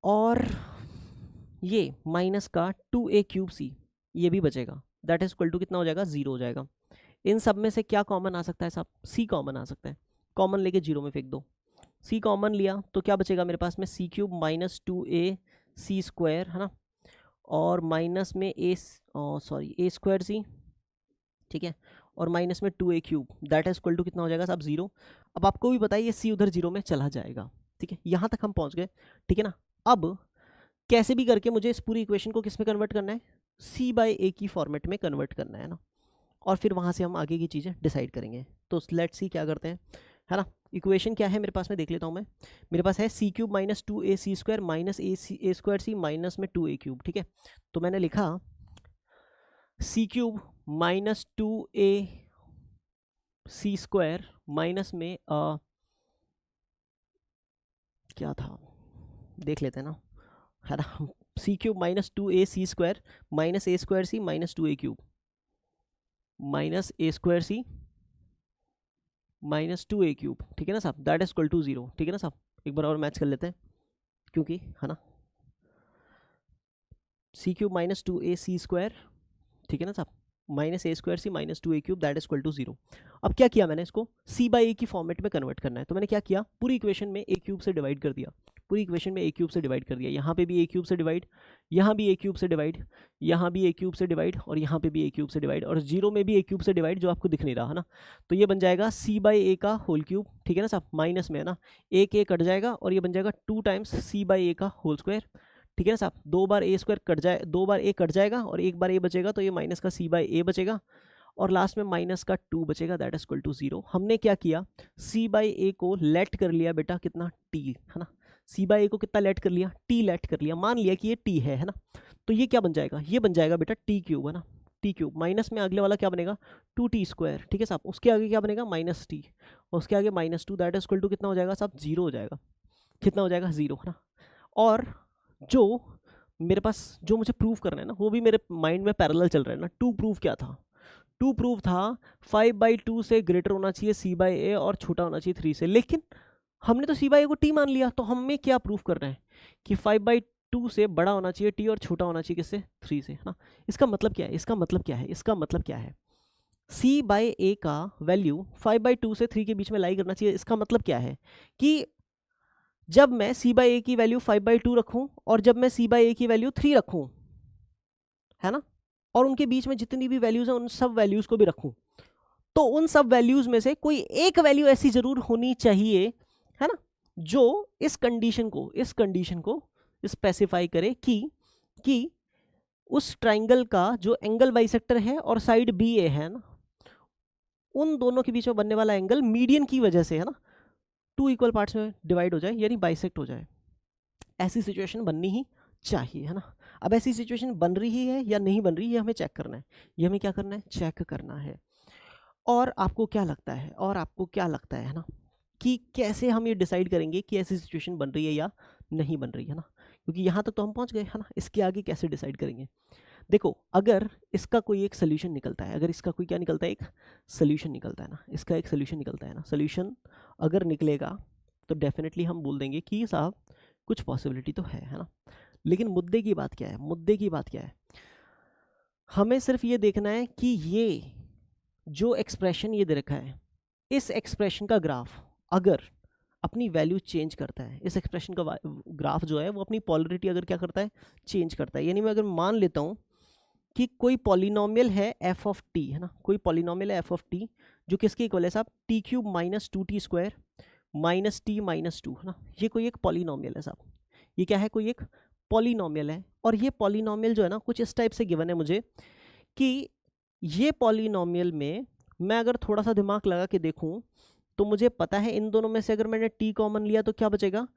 और ये माइनस का 2a क्यूब सी ये भी बचेगा। दैट इज इक्वल टू कितना हो जाएगा 0 हो जाएगा। इन सब में से क्या कॉमन आ सकता है साहब, सी कॉमन आ सकता है। कॉमन लेके 0 में फेंक दो, सी कॉमन लिया तो क्या बचेगा मेरे पास में सी cube minus 2a C square, है ना, और माइनस में ए स्क्वायर सी, ठीक है, और माइनस में 2a cube, that is equal to कितना हो जाएगा साहब 0। अब आपको भी बताइए सी उधर 0 में चला जाएगा, ठीक है, यहाँ तक हम पहुँच गए, ठीक है ना। अब कैसे भी करके मुझे इस पूरी इक्वेशन को किस में कन्वर्ट करना है, सी बाई ए की फॉर्मेट में कन्वर्ट करना है ना, और फिर वहाँ से हम आगे की चीज़ें डिसाइड करेंगे। तो लेट्स सी क्या करते हैं, है ना। इक्वेशन क्या है मेरे पास में देख लेता हूँ मैं। मेरे पास है सी cube minus 2a C square minus A square C minus में 2a क्यूब, ठीक है। तो मैंने लिखा सी cube minus 2a C square minus में क्या था देख लेते हैं ना, है ना, C cube minus 2a C square minus A square C minus 2a cube minus A square C minus 2a cube, ठीक है ना साहब, दैट इज इक्वल टू 0, ठीक है ना साहब। एक बार और मैच कर लेते हैं क्योंकि, है ना, C cube minus 2a C square, ठीक है ना साहब, minus A square C minus 2a cube that is equal to 0। अब क्या किया मैंने, इसको c बाई ए की फॉर्मेट में कन्वर्ट करना है। तो मैंने क्या किया, पूरी इक्वेशन में a क्यूब से डिवाइड कर दिया, पूरी इक्वेशन में a क्यूब से डिवाइड कर दिया। यहाँ पे भी a क्यूब से डिवाइड, यहाँ भी a क्यूब से डिवाइड, यहाँ भी a क्यूब से डिवाइड, और यहाँ पे भी a क्यूब से डिवाइड, और 0 में भी a क्यूब से डिवाइड जो आपको दिख नहीं रहा, है ना। तो ये बन जाएगा c बाई ए का होल क्यूब, ठीक है ना साहब, माइनस में, है ना, एक कट जाएगा और ये बन जाएगा 2 टाइम्स c बाई ए का होल स्क्वायर, ठीक है ना साहब। 2 बार ए स्क्वायर कट जाए, 2 बार ए कट जाएगा और एक बार ए बचेगा, तो ये माइनस का c बाई ए बचेगा, और लास्ट में माइनस का 2 बचेगा, दैट इज इक्वल टू 0। हमने क्या किया, c बाई ए को लेट कर लिया बेटा कितना t, है ना, c बाई ए को कितना लेट कर लिया t लेट कर लिया, मान लिया कि ये t है ना। तो ये क्या बन जाएगा, ये बन जाएगा बेटा t क्यूब, है ना, t क्यूब, माइनस में अगले वाला क्या बनेगा 2t स्क्वायर, ठीक है साहब, उसके आगे क्या बनेगा माइनस t, और उसके आगे minus 2, that is equal to कितना हो जाएगा साहब 0 हो जाएगा, कितना हो जाएगा 0, है ना। और जो मेरे पास जो मुझे प्रूव करना है ना वो भी मेरे माइंड में पैरेलल चल रहा है ना। 2 प्रूव क्या था, 2 प्रूव था 5/2 से ग्रेटर होना चाहिए c बाई ए और छोटा होना चाहिए 3 से, लेकिन हमने तो c बाई ए को t मान लिया, तो हमें क्या प्रूव करना है कि 5/2 से बड़ा होना चाहिए t और छोटा होना चाहिए किससे 3 से, है ना। इसका मतलब क्या है, इसका मतलब क्या है, इसका मतलब क्या है, c बाई ए का वैल्यू 5/2 से 3 के बीच में लाई करना चाहिए। इसका मतलब क्या है कि जब मैं c बाई ए की वैल्यू 5/2 रखूं और जब मैं c बाई ए की वैल्यू 3 रखूं, है ना, और उनके बीच में जितनी भी वैल्यूज हैं उन सब वैल्यूज को भी रखूं, तो उन सब वैल्यूज में से कोई एक वैल्यू ऐसी जरूर होनी चाहिए, है ना, जो इस कंडीशन को स्पेसिफाई करे कि उस ट्राइंगल का जो एंगल बाइसेक्टर है और साइड बी ए है ना, उन दोनों के बीच में बनने वाला एंगल मीडियन की वजह से, है ना, 2 इक्वल पार्ट्स में डिवाइड हो जाए यानी बाइसेक्ट हो जाए। ऐसी सिचुएशन बननी ही चाहिए, है ना। अब ऐसी सिचुएशन बन रही है या नहीं बन रही है हमें चेक करना है, ये हमें क्या करना है चेक करना है। और आपको क्या लगता है, है ना, कि कैसे हम ये डिसाइड करेंगे कि ऐसी सिचुएशन बन रही है या नहीं बन रही है ना, क्योंकि यहाँ तक तो हम पहुँच गए, है ना। इसके आगे कैसे डिसाइड करेंगे, देखो अगर इसका कोई एक सोल्यूशन निकलता है, अगर इसका कोई क्या निकलता है एक सोल्यूशन निकलता है ना, इसका एक सोल्यूशन निकलता है ना, सोल्यूशन अगर निकलेगा तो डेफिनेटली हम बोल देंगे कि साहब कुछ पॉसिबिलिटी तो है ना। लेकिन मुद्दे की बात क्या है, मुद्दे की बात क्या है, हमें सिर्फ ये देखना है कि ये जो एक्सप्रेशन ये दे रखा है, इस एक्सप्रेशन का ग्राफ अगर अपनी वैल्यू चेंज करता है, इस एक्सप्रेशन का ग्राफ जो है वो अपनी पॉलरिटी अगर क्या करता है, चेंज करता है। यानी मैं अगर मान लेता हूँ कि कोई पॉलिनोमियल है एफ ऑफ टी, है ना, कोई पॉलिनोमियल है एफ ऑफ टी जो किसके इक्वल है साहब, T cube minus 2t square minus T minus 2, है ना। ये कोई एक पॉलिनोमियल है साहब, ये क्या है, कोई एक पॉलिनोमियल है। और ये पॉलिनोमियल जो है ना कुछ इस टाइप से गिवन है मुझे कि ये पॉलिनोमियल में मैं अगर थोड़ा सा दिमाग लगा के देखूं तो मुझे पता है इन दोनों में से अगर मैंने t कॉमन लिया तो क्या बचेगा,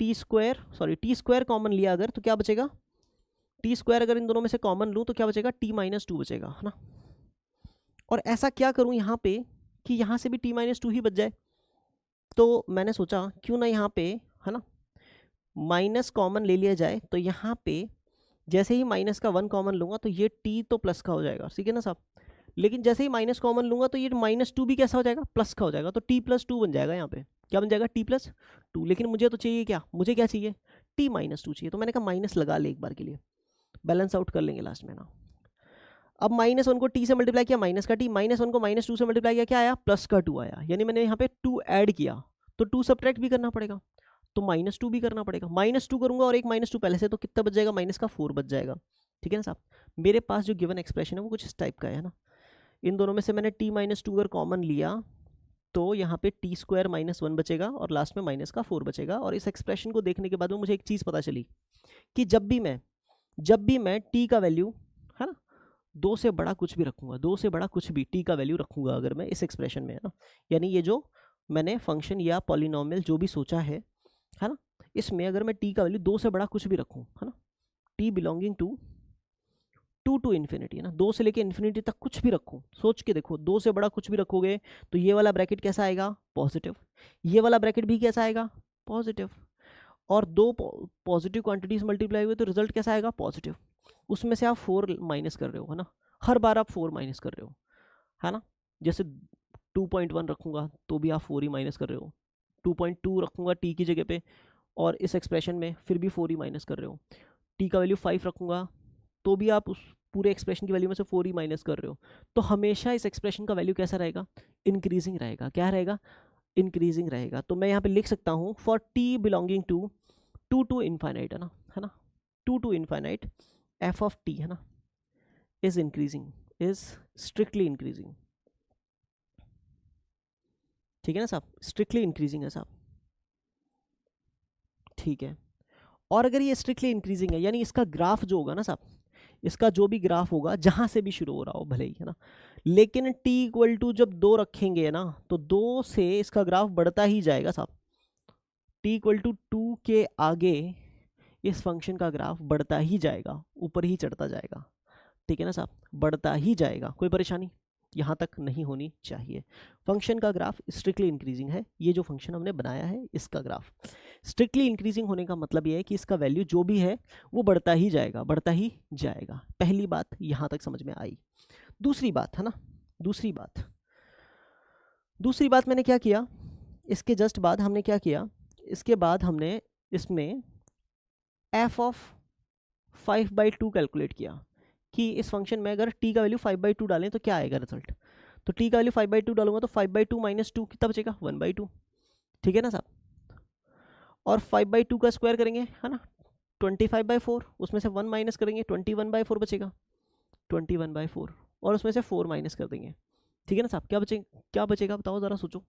टी स्क्वायर कॉमन लिया अगर तो क्या बचेगा, टी स्क्वायर अगर इन दोनों में से कॉमन लूँ तो क्या बचेगा, t माइनस 2 बचेगा, है ना। और ऐसा क्या करूँ यहाँ पे कि यहाँ से भी t माइनस 2 ही बच जाए। तो मैंने सोचा क्यों ना यहाँ पे, है ना, माइनस कॉमन ले लिया जाए। तो यहाँ पे जैसे ही माइनस का 1 कॉमन लूँगा तो ये t तो प्लस का हो जाएगा, ठीक है ना साहब। लेकिन जैसे ही माइनस कॉमन लूँगा तो ये माइनस 2 भी कैसा हो जाएगा, प्लस का हो जाएगा। तो t प्लस 2 बन जाएगा, यहाँ पे क्या बन जाएगा, t प्लस 2। लेकिन मुझे तो चाहिए क्या, मुझे क्या चाहिए, t माइनस 2 चाहिए। तो मैंने कहा माइनस लगा ले एक बार के लिए, बैलेंस आउट कर लेंगे लास्ट में ना। अब माइनस 1 को t से मल्टीप्लाई किया, माइनस का t, माइनस 1 को माइनस 2 से मल्टीप्लाई किया, क्या आया, प्लस का 2 आया। यानी मैंने यहाँ पे 2 ऐड किया तो 2 सब्ट्रैक्ट भी करना पड़ेगा, तो माइनस 2 भी करना पड़ेगा। माइनस 2 करूंगा और एक माइनस 2 पहले से, तो कितना बच जाएगा, माइनस का 4 बच जाएगा, ठीक है ना साहब। मेरे पास जो गिवन एक्सप्रेशन है वो कुछ इस टाइप का है ना। इन दोनों में से मैंने t माइनस 2 अगर कॉमन लिया तो यहाँ पे टी स्क्वायर माइनस 1 बचेगा और लास्ट में माइनस का 4 बचेगा। और इस एक्सप्रेशन को देखने के बाद में मुझे एक चीज़ पता चली कि जब भी मैं t का वैल्यू, है ना, 2 से बड़ा कुछ भी रखूंगा, 2 से बड़ा कुछ भी t का वैल्यू रखूंगा अगर मैं इस एक्सप्रेशन में, है ना, यानी ये जो मैंने फंक्शन या पॉलिनोमियल जो भी सोचा है ना, इसमें अगर मैं t का वैल्यू 2 से बड़ा कुछ भी रखूं, है ना, t belonging to 2 to infinity, है ना, 2 से लेके इन्फिनिटी तक कुछ भी रखूं, सोच के देखो, 2 से बड़ा कुछ भी रखोगे तो ये वाला ब्रैकेट कैसा आएगा, पॉजिटिव, ये वाला ब्रैकेट भी कैसा आएगा, पॉजिटिव। और दो पॉजिटिव क्वांटिटीज मल्टीप्लाई हुए तो रिजल्ट कैसा आएगा, पॉजिटिव। उसमें से आप 4 माइनस कर रहे हो, है ना, हर बार आप 4 माइनस कर रहे हो, है ना। जैसे 2.1 रखूंगा तो भी आप 4 ही माइनस कर रहे हो, 2.2 रखूंगा t की जगह पे और इस एक्सप्रेशन में फिर भी 4 ही माइनस कर रहे हो, t का वैल्यू 5 रखूंगा तो भी आप उस पूरे एक्सप्रेशन की वैल्यू में से 4 ही माइनस कर रहे हो। तो हमेशा इस एक्सप्रेशन का वैल्यू कैसा रहेगा, इंक्रीजिंग रहेगा। क्या रहेगा, इंक्रीजिंग रहेगा। तो मैं यहाँ पे लिख सकता हूँ for t belonging to 2 to infinite, है ना, 2 to infinite f of t, है ना, is increasing, is strictly increasing, ठीक है ना साहब, स्ट्रिक्टली इंक्रीजिंग है साहब, ठीक है। और अगर ये स्ट्रिक्टली इंक्रीजिंग है यानी इसका ग्राफ जो होगा ना साहब, इसका जो भी ग्राफ होगा जहां से भी शुरू हो रहा हो भले ही, है ना, लेकिन t इक्वल टू जब 2 रखेंगे ना तो 2 से इसका ग्राफ बढ़ता ही जाएगा साहब। t इक्वल टू 2 के आगे इस फंक्शन का ग्राफ बढ़ता ही जाएगा, ऊपर ही चढ़ता जाएगा, ठीक है ना साहब, बढ़ता ही जाएगा। कोई परेशानी यहाँ तक नहीं होनी चाहिए। फंक्शन का ग्राफ स्ट्रिक्टली इंक्रीजिंग है, ये जो फंक्शन हमने बनाया है इसका ग्राफ स्ट्रिक्टली इंक्रीजिंग होने का मतलब ये है कि इसका वैल्यू जो भी है वो बढ़ता ही जाएगा, बढ़ता ही जाएगा। पहली बात यहाँ तक समझ में आई। दूसरी बात, है ना, दूसरी बात मैंने क्या किया, इसके जस्ट बाद हमने क्या किया, इसके बाद हमने इसमें f ऑफ 5/2 कैलकुलेट किया कि इस फंक्शन में अगर t का वैल्यू 5/2 डालें तो क्या आएगा रिजल्ट। तो t का वैल्यू 5/2 डालूंगा तो 5/2 माइनस 2 कितना बचेगा, 1/2, ठीक है ना साहब। और 5/2 का स्क्वायर करेंगे, है ना, 25/4, उसमें से 1 माइनस करेंगे 21/4 बचेगा, 21/4, और उसमें से 4 माइनस कर देंगे, ठीक है ना साहब। क्या बचेगा बताओ ज़रा सोचो,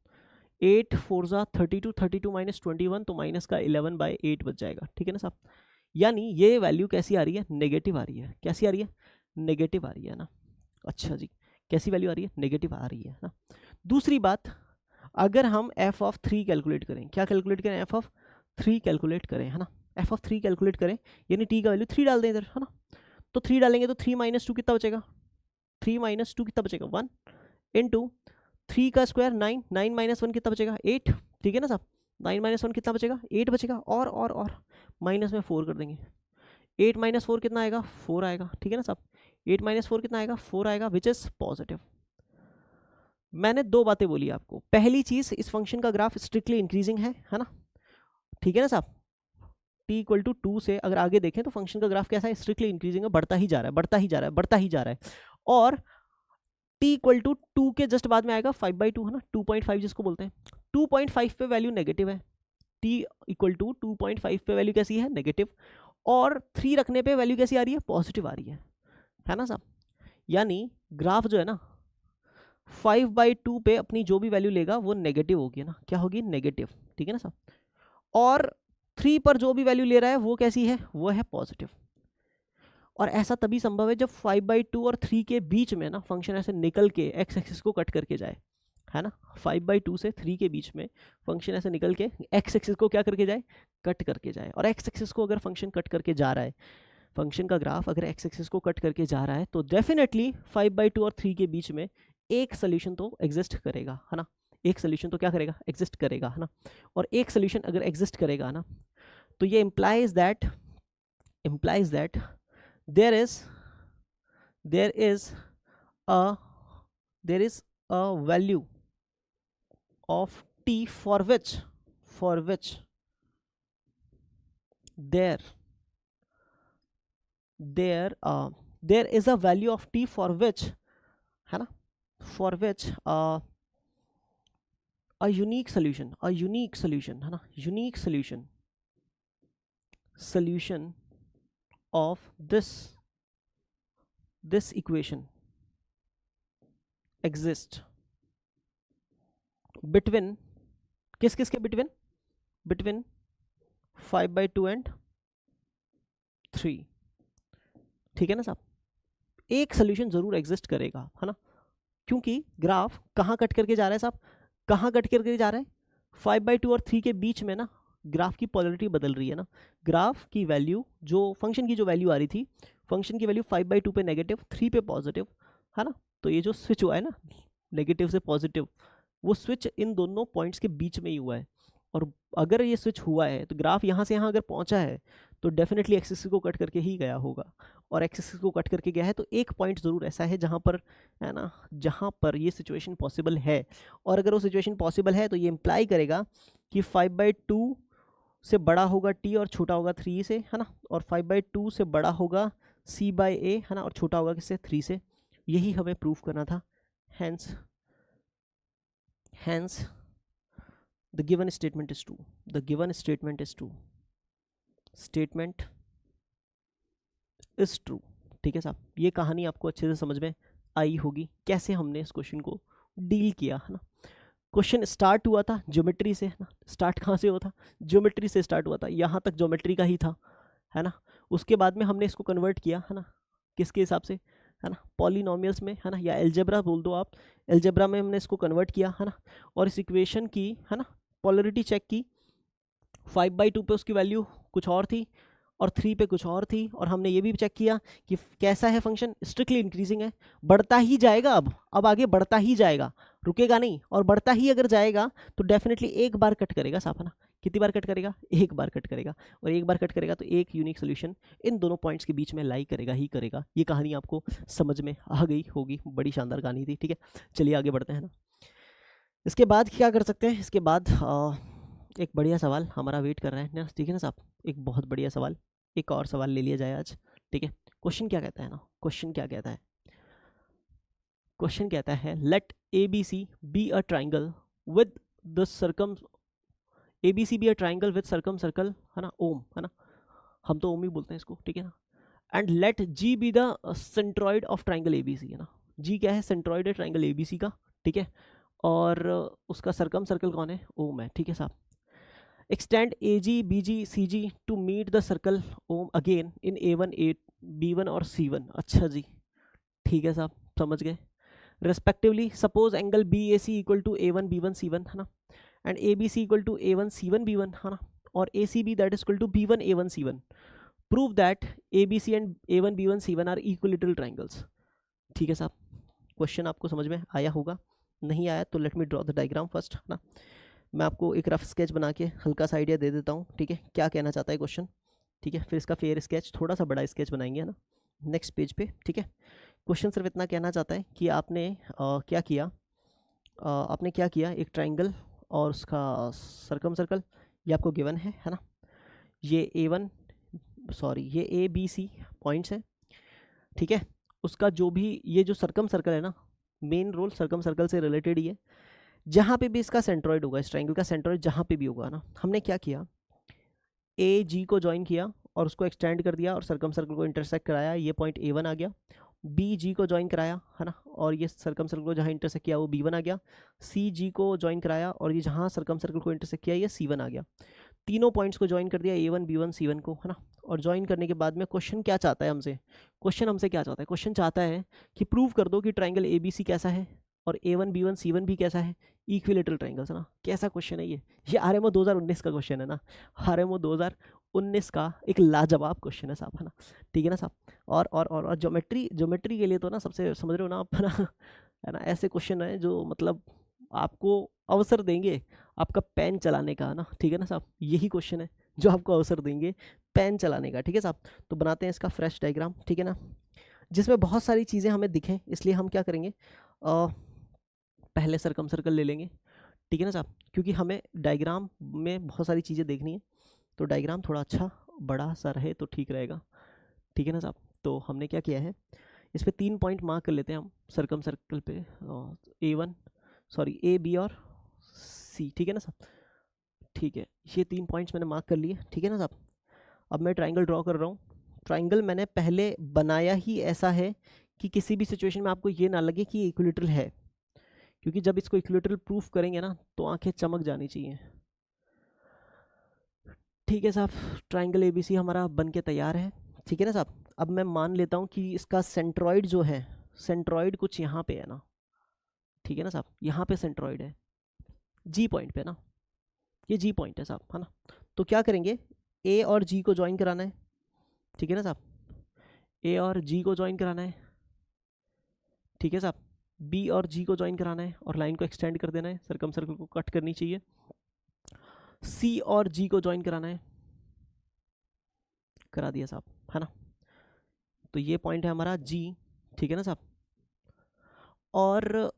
8 4 ज़ा 32, 32 माइनस 21 तो माइनस का 11/8 बच जाएगा, ठीक है ना साहब। यानी ये वैल्यू कैसी आ रही है, नेगेटिव आ रही है। कैसी आ रही है, नेगेटिव आ रही है ना। अच्छा जी, कैसी वैल्यू आ रही है, नेगेटिव आ रही है ना। दूसरी बात, अगर हम f ऑफ 3 कैलकुलेट करें, क्या कैलकुलेट करें, f ऑफ 3 कैलकुलेट करें, है ना, f ऑफ 3 कैलकुलेट करें यानी t का वैल्यू 3 डाल दें इधर, है ना। तो 3 डालेंगे तो 3 माइनस 2 कितना बचेगा, 3 माइनस 2 कितना बचेगा, 1 इंटू 3 का स्क्वायर 9, 9 माइनस 1 कितना बचेगा, 8, ठीक है ना साहब। 9 माइनस 1 कितना बचेगा, 8 बचेगा, और माइनस में 4 कर देंगे, 8 माइनस 4 कितना आएगा, 4 आएगा, ठीक है ना साहब। 8 माइनस 4 कितना आएगा, 4 आएगा, विच इज पॉजिटिव। मैंने 2 बातें बोली आपको। पहली चीज, इस फंक्शन का ग्राफ स्ट्रिक्टली इंक्रीजिंग है ना, ठीक है ना साहब। t इक्वल टू 2 से अगर आगे देखें तो फंक्शन का ग्राफ कैसा है, स्ट्रिक्टली इंक्रीजिंग है, बढ़ता ही जा रहा है, बढ़ता ही जा रहा है, बढ़ता ही जा रहा है। और t इक्वल टू 2 के जस्ट बाद में आएगा 5/2 है ना, 2.5 जिसको बोलते हैं। 2.5 पे वैल्यू नेगेटिव है, t इक्वल टू 2.5 पे वैल्यू कैसी है, नेगेटिव, और 3 रखने पे वैल्यू कैसी आ रही है, पॉजिटिव आ रही है ना साहब। यानी ग्राफ जो है ना 5/2 पे अपनी जो भी वैल्यू लेगा वो नेगेटिव होगी ना, क्या होगी, नेगेटिव, ठीक है ना साहब। और 3 पर जो भी वैल्यू ले रहा है वो कैसी है, वो है पॉजिटिव। और ऐसा तभी संभव है जब 5/2 और 3 के बीच में ना फंक्शन ऐसे निकल के एक्स एक्सिस को कट करके जाए, है ना। 5/2 से 3 के बीच में फंक्शन ऐसे निकल के एक्स एक्सिस को क्या करके जाए, कट करके जाए। और एक्स एक्सिस को अगर फंक्शन कट करके जा रहा है, फंक्शन का ग्राफ अगर एक्स एक्सिस को कट करके जा रहा है, तो डेफिनेटली 5/2 और 3 के बीच में एक सोल्यूशन तो एग्जिस्ट करेगा, है ना। एक सोल्यूशन तो क्या करेगा, एग्जिस्ट करेगा, है ना। और एक सोल्यूशन अगर एग्जिस्ट करेगा ना, तो ये implies that there is a value of t for which there is a value of t for which, है ना, for which a unique solution है ना, unique solution of this equation exist between किसके between 5/2 and 3, ठीक है ना साहब। एक सोल्यूशन जरूर एग्जिस्ट करेगा, है ना, क्योंकि ग्राफ कहाँ कट करके जा रहा है साहब, कहाँ कट करके जा रहा है, 5/2 और 3 के बीच में ना ग्राफ की पोलरिटी बदल रही है ना। ग्राफ की वैल्यू, जो फंक्शन की जो वैल्यू आ रही थी, फंक्शन की वैल्यू 5/2 पे नेगेटिव, 3 पे पॉजिटिव, है ना। तो ये जो स्विच हुआ है ना नेगेटिव से पॉजिटिव, वो स्विच इन दोनों पॉइंट्स के बीच में ही हुआ है। और अगर ये स्विच हुआ है तो ग्राफ यहाँ से यहाँ अगर पहुँचा है तो डेफिनेटली एक्सिस को कट करके ही गया होगा। और एक्सिस को कट करके गया है तो एक पॉइंट ज़रूर ऐसा है जहाँ पर, है ना, जहाँ पर ये सिचुएशन पॉसिबल है। और अगर वो सिचुएशन पॉसिबल है तो ये इम्प्लाई करेगा कि 5/2 से बड़ा होगा t और छोटा होगा 3 से, है ना। और 5/2 से बड़ा होगा c/a, है ना, और छोटा होगा किससे, 3 से। यही हमें प्रूफ करना था। hence the given statement is true, statement is true, ठीक है साहब। ये कहानी आपको अच्छे से समझ में आई होगी कैसे हमने इस क्वेश्चन को डील किया, है ना। क्वेश्चन स्टार्ट हुआ था ज्योमेट्री से, है ना। स्टार्ट कहाँ से हुआ था, ज्योमेट्री से स्टार्ट हुआ था, यहाँ तक ज्योमेट्री का ही था, है ना। उसके बाद में हमने इसको कन्वर्ट किया, है ना, किसके हिसाब से, है ना, पॉलिनोमियल्स में, है ना, या एल्जेब्रा बोल दो आप, एल्जेब्रा में हमने इसको कन्वर्ट किया, है ना। और इस इक्वेशन की, है ना, पोलरिटी चेक की। 5/2 पे उसकी वैल्यू कुछ और थी और 3 पे कुछ और थी। और हमने ये भी चेक किया कि कैसा है फंक्शन, स्ट्रिक्टली इंक्रीजिंग है, बढ़ता ही जाएगा, अब आगे बढ़ता ही जाएगा, रुकेगा नहीं। और बढ़ता ही अगर जाएगा तो डेफिनेटली एक बार कट करेगा साफ, है ना। कितनी बार कट करेगा, एक बार कट करेगा। और एक बार कट करेगा तो एक यूनिक सोल्यूशन इन दोनों पॉइंट्स के बीच में लाई करेगा ही करेगा। ये कहानी आपको समझ में आ गई होगी, बड़ी शानदार कहानी थी, ठीक है। चलिए आगे बढ़ते हैं ना। इसके बाद क्या कर सकते हैं, इसके बाद एक बढ़िया सवाल हमारा वेट कर रहा है ना, ठीक है ना साहब। एक बहुत बढ़िया सवाल, एक और सवाल ले लिया जाए आज, ठीक है। क्वेश्चन क्या कहता है ना, क्वेश्चन कहता है let ABC be a triangle with the circum, ABC be a triangle with circum circle, है ना, ओम, है ना, हम तो ओम ही बोलते हैं इसको, ठीक है ना। And let G be the centroid of triangle ABC, है ना। G क्या है, सेंट्रॉइड है ट्राइंगल ABC का, ठीक है। और उसका सर्कम सर्कल कौन है, ओम है, ठीक है साहब। Extend AG BG CG to meet the circle ओम अगेन इन A1 B1 और C1, अच्छा जी, ठीक है साहब, समझ गए। Respectively suppose angle BAC equal to A1 B1 C1, है ना, and ABC equal to A1 C1 B1, है ना, और ACB that is equal to B1 A1 C1। Prove that ABC and A1 B1 C1 are equilateral triangles, ठीक है साहब। Question आपको समझ में आया होगा, नहीं आया तो let me draw the diagram first, है ना। मैं आपको एक रफ स्केच बना के हल्का सा आइडिया दे देता हूँ, ठीक है, क्या कहना चाहता है क्वेश्चन, ठीक है। फिर इसका फेयर स्केच, थोड़ा सा बड़ा स्केच बनाएंगे, है ना, नेक्स्ट पेज पे, ठीक है। क्वेश्चन सिर्फ इतना कहना चाहता है कि आपने क्या किया, एक ट्राइंगल और उसका सर्कम सर्कल, ये आपको गिवन है ना। ये A1 सॉरी ये ABC पॉइंट्स हैं, ठीक है। उसका जो भी ये जो सर्कम सर्कल है ना, मेन रोल सर्कम सर्कल से रिलेटेड ही है। जहाँ पे भी इसका सेंट्रॉइड होगा, इस ट्रायंगल का सेंट्रॉइड जहाँ पे भी होगा ना, हमने क्या किया, AG को ज्वाइन किया और उसको एक्सटेंड कर दिया और सर्कम सर्कल को इंटरसेक्ट कराया, ये पॉइंट A1 आ गया। BG को ज्वाइन कराया है ना, और ये सर्कम सर्कल को जहाँ इंटरसेक्ट किया वो B1 आ गया। CG को ज्वाइन कराया और ये जहाँ सर्कम सर्कल को इंटरसेक्ट किया ये C1 आ गया। तीनों पॉइंट्स को ज्वाइन कर दिया, A1 B1 C1 को, है ना। और ज्वाइन करने के बाद में क्वेश्चन क्या चाहता है हमसे, क्वेश्चन हमसे क्या चाहता है, क्वेश्चन चाहता है कि प्रूव कर दो कि ट्राइंगल ABC कैसा है और A1 B1 C1 भी कैसा है, इक्विलेटरल ट्राइंगल्स, है ना। कैसा क्वेश्चन है ये RMO 2019 का क्वेश्चन है ना, RMO 2019 का एक लाजवाब क्वेश्चन है साहब, है ना, ठीक है ना साहब। और ज्योमेट्री के लिए तो ना सबसे समझ रहे हो ना आप, है ना, ऐसे क्वेश्चन है जो मतलब आपको अवसर देंगे आपका पेन चलाने का, ना, ठीक है ना साहब। यही क्वेश्चन है जो आपको अवसर देंगे पेन चलाने का, ठीक है साहब। तो बनाते हैं इसका फ्रेश डायग्राम, ठीक है ना, जिसमें बहुत सारी चीज़ें हमें दिखें, इसलिए हम क्या करेंगे, पहले सर्कम सर्कल ले लेंगे, ठीक है ना साहब, क्योंकि हमें डायग्राम में बहुत सारी चीज़ें देखनी है, तो डायग्राम थोड़ा अच्छा बड़ा सा रहे तो ठीक रहेगा, ठीक है ना साहब। तो हमने क्या किया है, इस पर 3 पॉइंट मार्क कर लेते हैं हम सर्कम सर्कल पे, A1 सॉरी A B और C, ठीक है ना साहब, ठीक है। ये 3 पॉइंट्स मैंने मार्क कर लिए, ठीक है ना साहब। अब मैं ट्राइंगल ड्रॉ कर रहा हूँ। ट्राइंगल मैंने पहले बनाया ही ऐसा है कि किसी भी सिचुएशन में आपको ये ना लगे कि ये इक्विलेटरल है, क्योंकि जब इसको इक्विलेटरल प्रूफ करेंगे ना तो आंखें चमक जानी चाहिए, ठीक है साहब। ट्राइंगल ABC हमारा बन के तैयार है, ठीक है ना साहब। अब मैं मान लेता हूँ कि इसका सेंट्रॉइड जो है, सेंट्रॉइड कुछ यहाँ पे है ना, ठीक है ना साहब, यहाँ पे सेंट्रॉइड है G पॉइंट पे ना, ये G पॉइंट है साहब, है ना। तो क्या करेंगे, A और G को ज्वाइन कराना है, ठीक है ना साहब, A और G को ज्वाइन कराना है, ठीक है साहब। B और G को ज्वाइन कराना है और लाइन को एक्सटेंड कर देना है, सर्कम सर्कल को कट करनी चाहिए। C और G को ज्वाइन कराना है, करा दिया साहब, है ना। तो ये पॉइंट है हमारा G, ठीक है ना साहब। और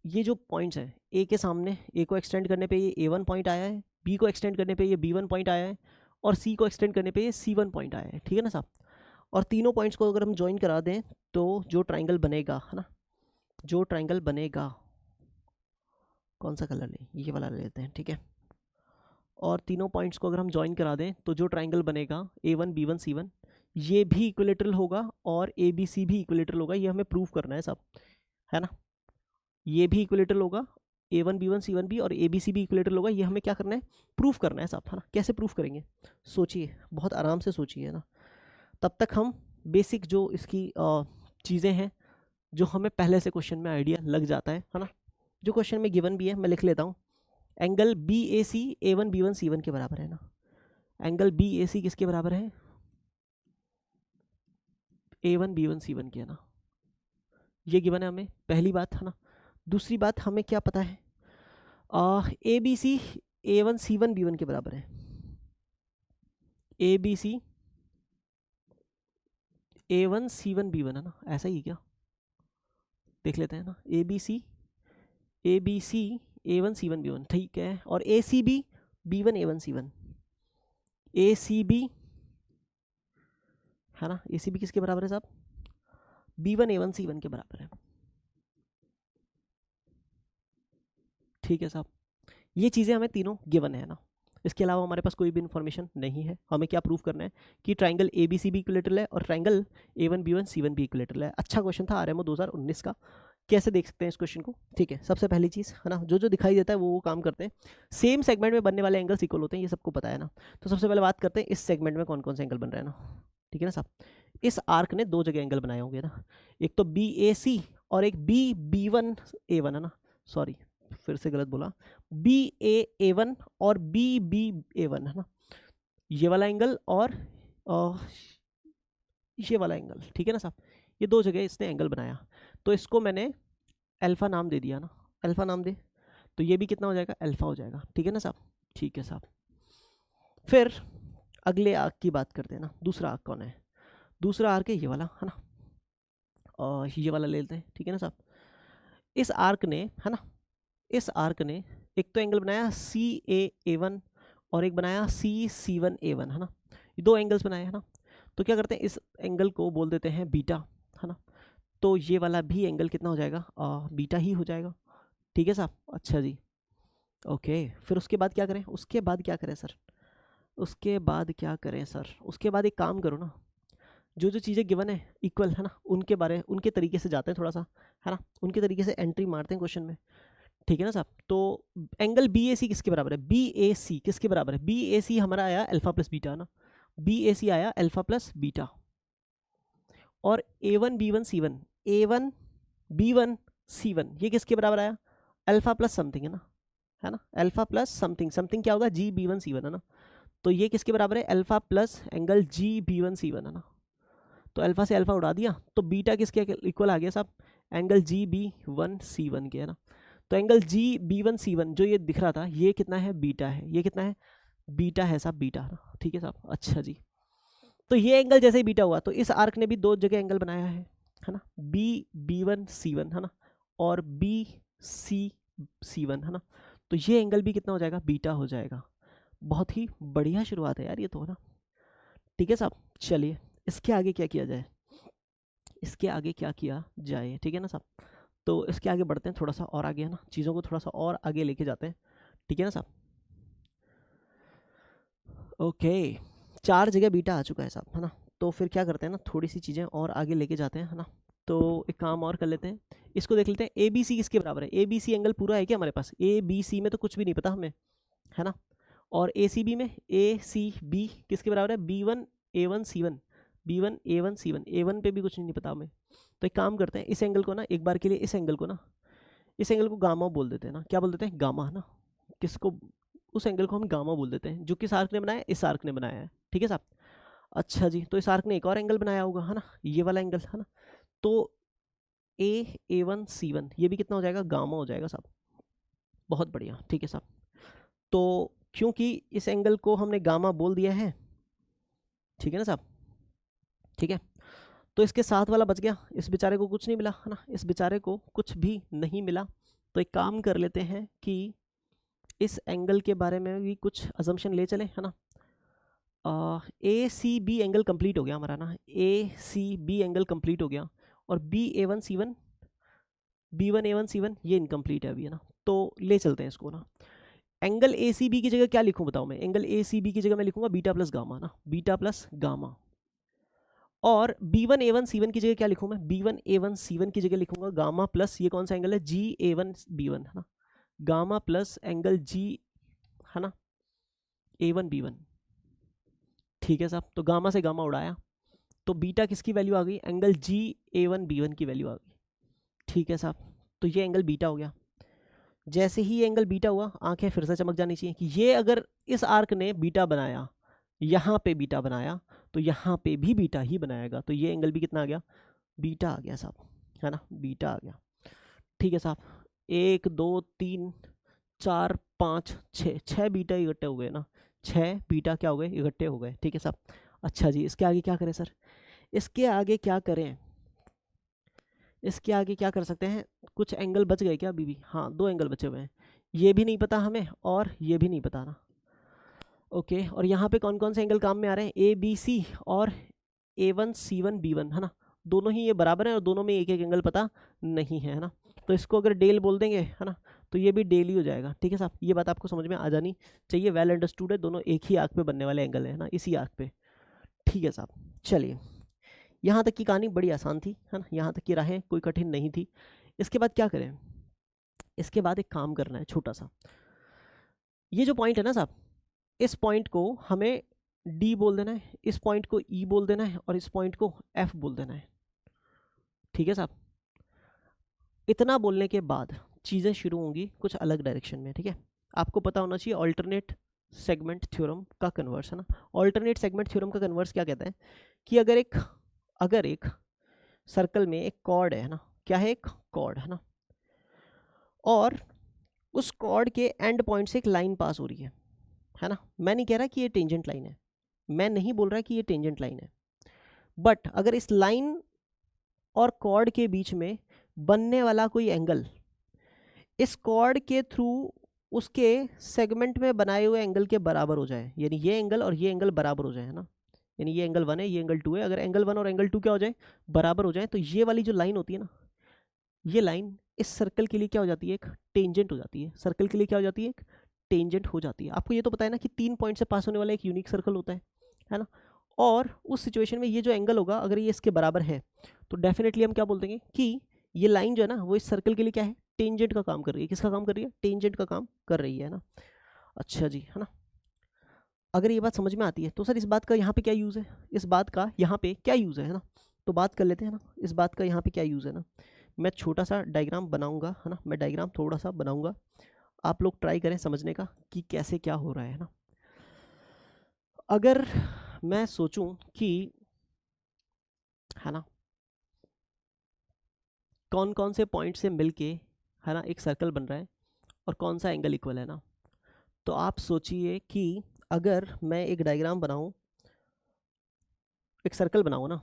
ये जो पॉइंट्स हैं, A के सामने A को एक्सटेंड करने पे ये A1 पॉइंट आया है, B को एक्सटेंड करने पे ये B1 पॉइंट आया है और C को एक्सटेंड करने पे ये C1 पॉइंट आया है, ठीक है ना साहब। और तीनों पॉइंट्स को अगर हम ज्वाइन करा दें तो जो ट्राइंगल बनेगा, है ना, जो ट्राइंगल बनेगा, कौन सा कलर लें, ये वाला ले लेते हैं, ठीक है। और तीनों पॉइंट्स को अगर हम ज्वाइन करा दें तो जो ट्राइंगल बनेगा A1 B1 C1 ये भी इक्विलेटरल होगा और ABC भी इक्विलेटरल होगा, ये हमें प्रूव करना है साहब, है ना। ये भी इक्विलेटरल होगा, A1 B1 C1 भी, और ABC भी इक्विलेटरल होगा, ये हमें क्या करना है, प्रूफ करना है साहब, है ना। कैसे प्रूफ करेंगे, सोचिए, बहुत आराम से सोचिए, है ना। तब तक हम बेसिक जो इसकी चीज़ें हैं जो हमें पहले से क्वेश्चन में आइडिया लग जाता है ना, जो क्वेश्चन में गिवन भी है, मैं लिख लेता हूँ। Angle BAC A1 B1 C1 के बराबर है ना, एंगल BAC किसके बराबर है, A1 B1 C1 के, है ना, ये गिवन है हमें, पहली बात, है ना। दूसरी बात हमें क्या पता है, ABC A1 C1 B1 के बराबर है, ABC A1 C1 B1, है ना, ऐसा ही क्या, देख लेते हैं ना, ABC A1 C1 B1, ठीक है। और ACB B1 A1 C1, ACB, है ना, ACB किसके बराबर है साहब, B1 A1 C1 के बराबर है, ठीक है साहब। ये चीज़ें हमें तीनों गिवन है ना, इसके अलावा हमारे पास कोई भी इन्फॉर्मेशन नहीं है। हमें क्या प्रूफ करना है कि ट्राइंगल ABC भी इक्विलेटरल है और ट्राइंगल A1 B1 C1 भी इक्विलेटरल है। अच्छा क्वेश्चन था RMO 2019 का, कैसे देख सकते हैं इस क्वेश्चन को, ठीक है। सबसे पहली चीज़, है ना, जो जो दिखाई देता है वो काम करते हैं। सेम सेगमेंट में बनने वाले एंगल्स इक्वल होते हैं, ये सबको पता है ना। तो सबसे पहले बात करते हैं इस सेगमेंट में कौन कौन से एंगल बन रहे हैं ना, ठीक है ना साहब। इस आर्क ने 2 जगह एंगल बनाए होंगे ना, एक तो BAC और एक BB1 A1, है ना, सॉरी फिर से गलत बोला, BAA1 और BBA1, है ना, ये वाला एंगल और ये वाला एंगल, ठीक है ना साहब। ये 2 जगह इसने एंगल बनाया, तो इसको मैंने अल्फा नाम दे दिया ना, अल्फा नाम दे, तो ये भी कितना हो जाएगा, अल्फा हो जाएगा, ठीक है ना साहब, ठीक है साहब। फिर अगले आर्क की बात करते हैं ना, दूसरा आर्क कौन है, दूसरा आर्क है ये वाला, है ना, और ये वाला ले लेते हैं, ठीक है ना साहब। इस आर्क ने, है ना, इस आर्क ने एक तो एंगल बनाया CAA1 और एक बनाया C1A1 है ना, ये दो एंगल्स बनाए है ना। तो क्या करते हैं, इस एंगल को बोल देते हैं बीटा, है ना। तो ये वाला भी एंगल कितना हो जाएगा, बीटा ही हो जाएगा। ठीक है साहब, अच्छा जी, ओके। फिर उसके बाद क्या करें, उसके बाद क्या करें सर, उसके बाद क्या करें सर, उसके बाद एक काम करो ना, जो जो चीज़ें गिवन है इक्वल है ना, उनके तरीके से जाते हैं थोड़ा सा, है ना, उनके तरीके से एंट्री मारते हैं क्वेश्चन में। ठीक है ना साहब। तो एंगल बी ए सी किसके बराबर है, बी ए सी किसके बराबर है, बी ए सी हमारा आया अल्फा प्लस बीटा ना, बी ए सी आया अल्फा प्लस बीटा। और ए one B one C one, ए one B one C one, ये किसके बराबर आया, अल्फा प्लस समथिंग है ना, अल्फा प्लस समथिंग, समथिंग क्या होगा, G B one C one है ना। तो ये किसके बराबर है, alpha plus angle G B one C one है ना। तो अल्फा से अल्फा उड़ा दिया, तो बीटा किसके इक्वल आ गया साहब, angle G B one C one के, है ना। तो angle G B one C one जो ये दिख रहा था, ये कितना है, बीटा है, ये कितना है, बीटा है साहब, बीटा ना। ठीक है साहब, अच्छा जी। तो ये एंगल जैसे ही बीटा हुआ, तो इस आर्क ने भी दो जगह एंगल बनाया है ना, B B one C one है ना, और बी सी सी वन है ना। तो ये एंगल भी कितना हो जाएगा, बीटा हो जाएगा। बहुत ही बढ़िया शुरुआत है यार ये तो, है ना। ठीक है साहब, चलिए इसके आगे क्या किया जाए, इसके आगे क्या किया जाए, ठीक है ना साहब। तो इसके आगे बढ़ते हैं थोड़ा सा और आगे, है ना, चीज़ों को थोड़ा सा और आगे लेके जाते हैं। ठीक है ना साहब, ओके। 4 जगह बीटा आ चुका है साहब, है ना। तो फिर क्या करते हैं ना, थोड़ी सी चीज़ें और आगे लेके जाते हैं, है ना। तो एक काम और कर लेते हैं, इसको देख लेते हैं, ए बी सी किसके बराबर है, ए बी सी एंगल पूरा है क्या हमारे पास, ए बी सी में तो कुछ भी नहीं पता हमें, है ना। और ए सी बी में, ए सी बी किसके बराबर है, बी वन ए one C one, B one ए वन सी वन, ए वन पे भी कुछ नहीं पता हमें। तो एक काम करते हैं, इस एंगल को ना एक बार के लिए, इस एंगल को ना, इस एंगल को गामा बोल देते हैं ना, क्या बोल देते हैं, गामा, है ना। किसको, उस एंगल को हम गामा बोल देते हैं, जो किस आर्क ने बनाया है, इस आर्क ने बनाया है। ठीक है साहब, अच्छा जी। तो इस आर्क ने एक और एंगल बनाया होगा, है ना, ये वाला एंगल, है ना। तो ए वन सी वन, ये भी कितना हो जाएगा, गामा हो जाएगा साहब। बहुत बढ़िया, ठीक है साहब। तो क्योंकि इस एंगल को हमने गामा बोल दिया है, ठीक है ना साहब, ठीक है। तो इसके साथ वाला बच गया, इस बेचारे को कुछ नहीं मिला, है ना, इस बेचारे को कुछ भी नहीं मिला। तो एक काम कर लेते हैं कि इस एंगल के बारे में भी कुछ अजम्पशन ले चले, है ना। ए सी बी एंगल कंप्लीट हो गया हमारा ना, ए सी बी एंगल कंप्लीट हो गया, और बी ए one C one, B one ए वन सी वन ये इनकम्प्लीट है अभी, है ना। तो ले चलते हैं इसको ना, एंगल ए सी बी की जगह क्या लिखूं बताओ मैं, एंगल ए सी बी की जगह मैं लिखूंगा बीटा प्लस गामा ना, बीटा प्लस गामा। और बी वन ए वन सी वन की जगह क्या लिखूं मैं, बी वन ए वन सी वन की जगह लिखूंगा गामा प्लस, ये कौन सा एंगल है, जी ए वन बी वन, है ना, गामा प्लस एंगल जी, है ना, ए वन बी वन। ठीक है साहब, तो गामा से गामा उड़ाया, तो बीटा किसकी वैल्यू आ गई, एंगल जी ए वन बी वन की वैल्यू आ गई। ठीक है साहब, तो ये एंगल बीटा हो गया। जैसे ही एंगल बीटा हुआ, आंखें फिर से चमक जानी चाहिए कि ये अगर इस आर्क ने बीटा बनाया, यहाँ पे बीटा बनाया, तो यहाँ पे भी बीटा ही बनाएगा। तो ये एंगल भी कितना आ गया, बीटा आ गया साहब, है ना, बीटा आ गया। ठीक है साहब, 1 2 3 4 5 6, 6 बीटा इकट्ठे हो गए ना, 6 बीटा क्या हो गए, इकट्ठे हो गए। ठीक है साहब, अच्छा जी। इसके आगे क्या करें सर, इसके आगे क्या करें, इसके आगे क्या कर सकते हैं, कुछ एंगल बच गए क्या अभी भी, हाँ 2 एंगल बचे हुए हैं, ये भी नहीं पता हमें और ये भी नहीं पता ना। ओके, और यहाँ पे कौन कौन से एंगल काम में आ रहे हैं, ए बी सी और ए one C one B one, है ना। दोनों ही ये बराबर है और दोनों में एक एक एंगल पता नहीं है ना। तो इसको अगर डेल बोल देंगे, है ना, तो ये भी डेल ही हो जाएगा। ठीक है साहब, ये बात आपको समझ में आ जानी चाहिए, वेल अंडरस्टूड है, दोनों एक ही आर्क पे बनने वाले एंगल है ना, इसी आर्क पे। ठीक है साहब, चलिए यहाँ तक की कहानी बड़ी आसान थी, है ना, यहाँ तक की राहें कोई कठिन नहीं थी। इसके बाद क्या करें, इसके बाद एक काम करना है छोटा सा, ये जो पॉइंट है ना साहब, इस पॉइंट को हमें डी बोल देना है, इस पॉइंट को ई बोल देना है, और इस पॉइंट को एफ बोल देना है। ठीक है साहब, इतना बोलने के बाद चीज़ें शुरू होंगी कुछ अलग डायरेक्शन में। ठीक है, आपको पता होना चाहिए ऑल्टरनेट सेगमेंट थ्योरम का कन्वर्स, है ना। ऑल्टरनेट सेगमेंट थ्योरम का कन्वर्स क्या कहता है कि अगर एक सर्कल में एक कॉर्ड है ना, क्या है, एक कॉर्ड है ना, और उस कॉर्ड के एंड पॉइंट से एक लाइन पास हो रही है ना। मैं नहीं कह रहा कि ये टेंजेंट लाइन है, मैं नहीं बोल रहा कि ये टेंजेंट लाइन है, बट अगर इस लाइन और कॉर्ड के बीच में बनने वाला कोई एंगल इस कॉर्ड के थ्रू उसके सेगमेंट में बनाए हुए एंगल के बराबर हो जाए, यानी ये एंगल और ये एंगल बराबर हो जाए, है ना, यानी ये एंगल 1 है, ये एंगल 2 है, अगर एंगल 1 और एंगल 2 क्या हो जाए, बराबर हो जाए, तो ये वाली जो लाइन होती है ना, ये लाइन इस सर्कल के लिए क्या हो जाती है, एक टेंजेंट हो जाती है, सर्कल के लिए क्या हो जाती है, एक टेंजेंट हो जाती है। आपको ये तो पता है ना कि 3 पॉइंट से पास होने वाला एक यूनिक सर्कल होता है ना, और उस सिचुएशन में ये जो एंगल होगा अगर ये इसके बराबर है तो डेफिनेटली हम क्या बोल देंगे कि ये लाइन जो है ना वो इस सर्कल के लिए क्या है, टेंजेंट का काम कर रही है। किसका काम कर रही है, टेंजेंट का काम कर रही है ना। अच्छा जी, है ना, अगर ये बात समझ में आती है तो सर इस बात का यहाँ पे क्या यूज़ है, इस बात का यहाँ पे क्या यूज़ है ना, तो बात कर लेते हैं ना, इस बात का यहाँ पे क्या यूज़ है ना। मैं छोटा सा डायग्राम बनाऊंगा, है ना, मैं डायग्राम थोड़ा सा बनाऊंगा, आप लोग ट्राई करें समझने का कि कैसे क्या हो रहा है ना। अगर मैं सोचूं कि, है ना, कौन कौन से पॉइंट से मिलके, है ना, एक सर्कल बन रहा है और कौन सा एंगल इक्वल है ना, तो आप सोचिए कि अगर मैं एक डायग्राम बनाऊं, एक सर्कल बनाऊं ना,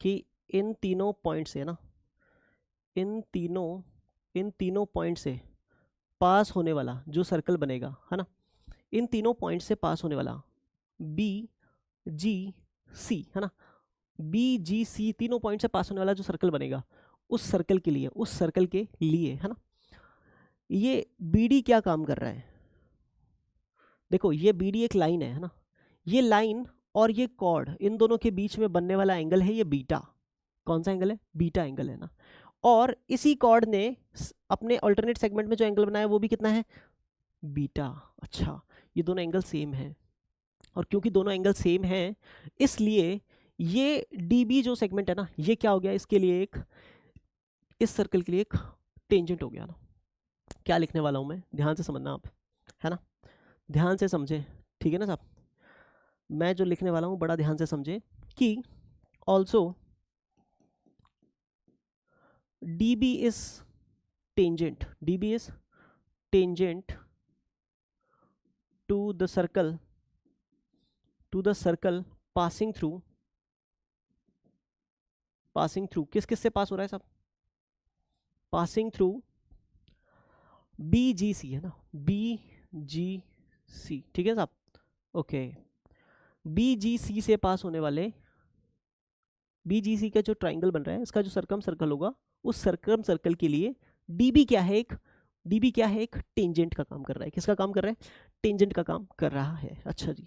कि इन तीनों पॉइंट से ना, इन तीनों पॉइंट से पास होने वाला जो सर्कल बनेगा, है ना, इन तीनों पॉइंट से पास होने वाला बी जी सी, है ना, बी जी सी तीनों पॉइंट से पास होने वाला जो सर्कल बनेगा, उस सर्कल के लिए, है ना, ये बी डी क्या काम कर रहा है। देखो ये बी डी एक लाइन है ना, ये लाइन और ये कॉर्ड, इन दोनों के बीच में बनने वाला एंगल है ये बीटा। कौन सा एंगल है, बीटा एंगल है ना। और इसी कॉर्ड ने अपने अल्टरनेट सेगमेंट में जो एंगल बनाया वो भी कितना है, बीटा। अच्छा, ये दोनों एंगल सेम है, और क्योंकि दोनों एंगल सेम हैं इसलिए ये डी बी जो सेगमेंट है ना, ये क्या हो गया इसके लिए, एक, इस सर्कल के लिए एक टेंजेंट हो गया ना। क्या लिखने वाला हूँ मैं, ध्यान से समझना आप, है ना, ध्यान से समझे, ठीक है ना साहब, मैं जो लिखने वाला हूँ बड़ा ध्यान से समझे कि also D B is tangent, D B is tangent to the circle passing through किस किस से पास हो रहा है साहब, passing through B G C, है ना, बी जी सी, ठीक है साहब, ओके। बी जी सी से पास होने वाले, बी जी सी का जो ट्राइंगल बन रहा है इसका जो सर्कम सर्कल होगा, उस सर्कम सर्कल के लिए डीबी क्या है, एक टेंजेंट का काम कर रहा है। किसका काम कर रहा है, टेंजेंट का काम कर रहा है। अच्छा जी,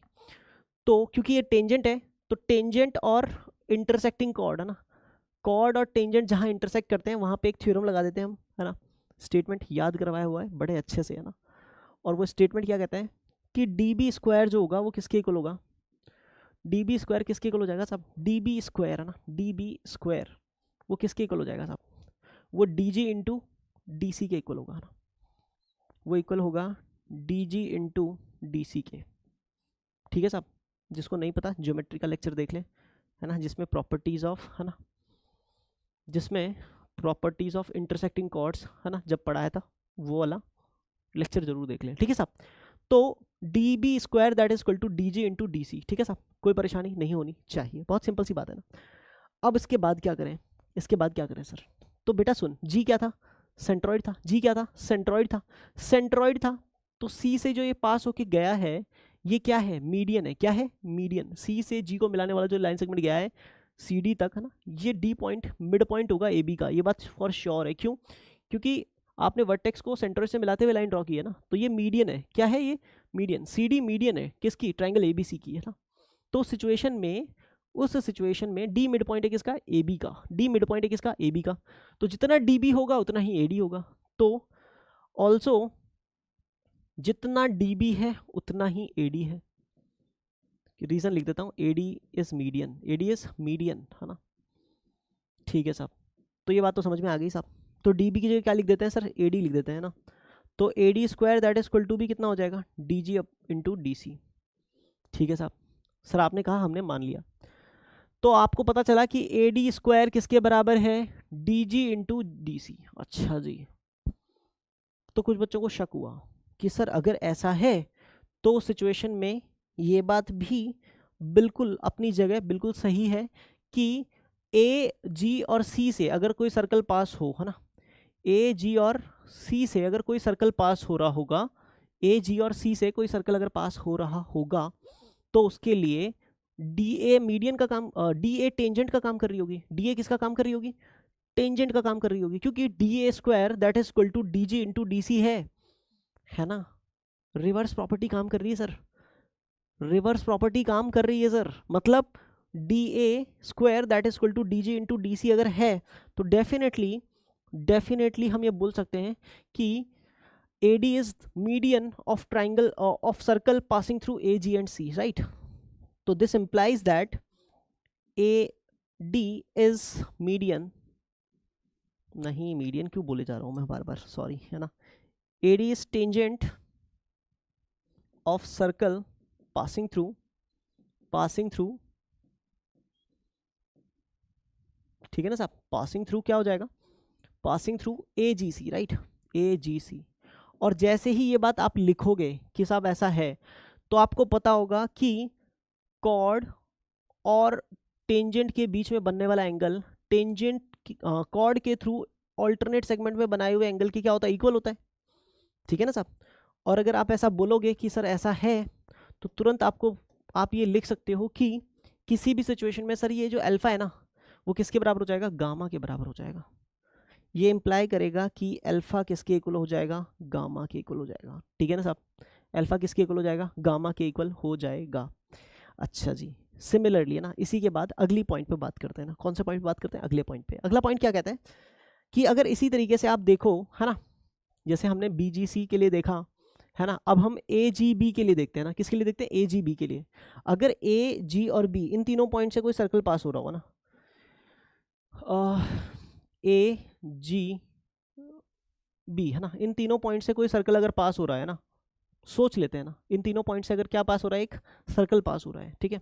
तो क्योंकि ये टेंजेंट है तो टेंजेंट और इंटरसेक्टिंग कॉर्ड, है ना, कॉर्ड और टेंजेंट जहाँ इंटरसेक्ट करते हैं वहाँ पे एक थ्योरम लगा देते हैं हम, है ना, स्टेटमेंट याद करवाया हुआ है बड़े अच्छे से, है ना, और वो स्टेटमेंट क्या कहता है कि डी बी स्क्वायर जो होगा वो किसके इक्वल होगा, डी बी स्क्वायर किसके इक्वल हो जाएगा साहब, डी बी स्क्वायर, है ना, डी बी स्क्वायर वो किसके इक्वल हो जाएगा साहब, वो D G into D C के इक्वल होगा ना, वो इक्वल होगा D G into D C के, ठीक है साहब। जिसको नहीं पता ज्योमेट्री का लेक्चर देख ले, है ना, जिसमें प्रॉपर्टीज़ ऑफ, है ना, जिसमें प्रॉपर्टीज़ ऑफ इंटरसेक्टिंग कॉर्ड्स, है ना, जब पढ़ाया था वो वाला लेक्चर जरूर देख लें, ठीक है साहब। तो D B square that is equal to D G into D C, ठीक है साहब, कोई परेशानी नहीं होनी चाहिए, बहुत सिंपल सी बात है ना। अब इसके बाद क्या करें, सर, तो बेटा सुन, जी क्या था, सेंट्रॉइड था, जी क्या था, सेंट्रॉइड था, तो सी से जो ये पास होके गया है ये क्या है, मीडियन है, क्या है, मीडियन, सी से जी को मिलाने वाला जो लाइन सेगमेंट गया है सी डी तक, है ना, ये डी पॉइंट मिड पॉइंट होगा ए बी का, ये बात फॉर श्योर है। क्यों, क्योंकि आपने वर्टेक्स को सेंट्रॉइड से मिलाते हुए लाइन ड्रॉ की है ना, तो ये मीडियन है, क्या है ये, मीडियन, सी डी मीडियन है किसकी, ट्राइंगल ए बी सी की, है ना। तो उस सिचुएशन में डी मिड पॉइंट है किसका, ए बी का, डी मिड पॉइंट है किसका, ए बी का, तो जितना डी बी होगा उतना ही ए डी होगा। तो ऑल्सो जितना डी बी है उतना ही ए डी है, रीजन लिख देता हूँ, ए डी इज मीडियन, है ना, ठीक है साहब। तो ये बात तो समझ में आ गई साहब। तो डी बी की जगह क्या लिख देते हैं सर, ए डी लिख देते हैं ना, तो A D square that is equal to भी कितना हो जाएगा, D G up into D C, ठीक है साहब। सर आपने कहा, हमने मान लिया, तो आपको पता चला कि ए डी स्क्वायर किसके बराबर है, D G into D C. अच्छा जी, तो कुछ बच्चों को शक हुआ कि सर अगर ऐसा है तो सिचुएशन में ये बात भी बिल्कुल अपनी जगह बिल्कुल सही है कि ए जी और सी से अगर कोई सर्कल पास हो, है ना, ए जी और सी से अगर कोई सर्कल पास हो रहा होगा ए जी और सी से कोई सर्कल अगर पास हो रहा होगा तो उसके लिए डी ए मीडियन का काम, डी ए टेंजेंट का काम कर रही होगी। डी ए किसका काम कर रही होगी? टेंजेंट का काम कर रही होगी, क्योंकि D A square that is equal to D G into D C है ना। रिवर्स प्रॉपर्टी काम कर रही है सर, रिवर्स प्रॉपर्टी काम कर रही है सर। मतलब D A square that is equal to D G into D C अगर है तो डेफिनेटली हम ये बोल सकते हैं कि A D is median of triangle of circle passing through A G and C, right. तो this implies that A D is median, नहीं मीडियन क्यों बोले जा रहा हूं मैं बार बार, सॉरी, है ना। A D is tangent of circle passing through, ठीक है ना साहब, पासिंग थ्रू क्या हो जाएगा? Passing through A G C, right, A G C. और जैसे ही ये बात आप लिखोगे कि साहब ऐसा है, तो आपको पता होगा कि कॉर्ड और टेंजेंट के बीच में बनने वाला एंगल टेंजेंट कॉर्ड के थ्रू ऑल्टरनेट सेगमेंट में बनाए हुए एंगल की क्या होता है? इक्वल होता है, ठीक है ना साहब। और अगर आप ऐसा बोलोगे कि सर ऐसा है, तो तुरंत आप ये लिख सकते हो कि किसी भी सिचुएशन में सर ये जो अल्फा है ना वो किसके बराबर हो जाएगा? गामा के बराबर हो जाएगा। ये इंप्लाई करेगा कि अल्फा किसके इक्वल हो जाएगा? गामा के इक्वल हो जाएगा, ठीक है ना साहब। अल्फा किसके इक्वल हो जाएगा? गामा के इक्वल हो जाएगा। अच्छा जी, सिमिलरली है ना, इसी के बाद अगली पॉइंट पे बात करते हैं ना। कौन से पॉइंट पे बात करते हैं? अगले पॉइंट पे। अगला पॉइंट क्या कहता है कि अगर इसी तरीके से आप देखो, है ना, जैसे हमने बी जी सी के लिए देखा, है ना, अब हम ए जी बी के लिए देखते हैं ना। किसके लिए देखते हैं? ए जी बी के लिए। अगर ए जी और बी इन तीनों पॉइंट से कोई सर्कल पास हो रहा होगा ना, ए जी बी, है ना, इन तीनों पॉइंट से कोई सर्कल अगर पास हो रहा है ना, सोच लेते हैं ना, इन तीनों पॉइंट से अगर क्या पास हो रहा है? एक सर्कल पास हो रहा है, ठीक है।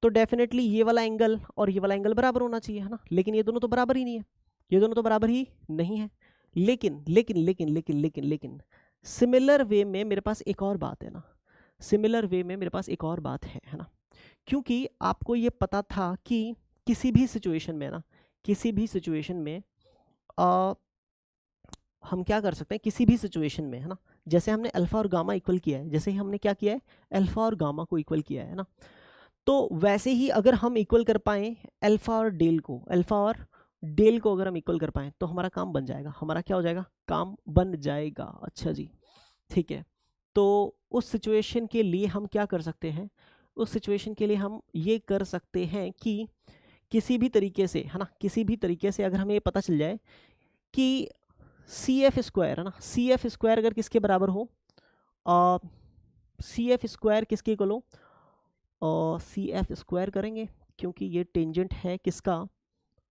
तो डेफिनेटली ये वाला एंगल और ये वाला एंगल बराबर होना चाहिए, है ना। लेकिन ये दोनों तो बराबर ही नहीं है, ये दोनों तो बराबर ही नहीं है। लेकिन लेकिन लेकिन लेकिन लेकिन लेकिन सिमिलर वे में मेरे पास एक और बात है ना, सिमिलर वे में मेरे पास एक और बात है ना। क्योंकि आपको ये पता था कि किसी भी सिचुएशन में ना, किसी भी सिचुएशन में हम क्या कर सकते हैं, किसी भी सिचुएशन में, है ना, जैसे हमने अल्फा और गामा इक्वल किया है, जैसे ही हमने क्या किया है? अल्फा और गामा को इक्वल किया है ना, तो वैसे ही अगर हम इक्वल कर पाए अल्फा और डेल को, अल्फा और डेल को अगर हम इक्वल कर पाए तो हमारा काम बन जाएगा। हमारा क्या हो जाएगा? काम बन जाएगा। अच्छा जी, ठीक है। तो उस सिचुएशन के लिए हम क्या कर सकते हैं? उस सिचुएशन के लिए हम ये कर सकते हैं कि किसी भी तरीके से, है ना, किसी भी तरीके से अगर हमें ये पता चल जाए कि सी एफ स्क्वायर, है ना, सी एफ स्क्वायर अगर किसके बराबर हो, सी एफ स्क्वायर किसके इक्वल हो? सी एफ स्क्वायर करेंगे क्योंकि ये टेंजेंट है किसका?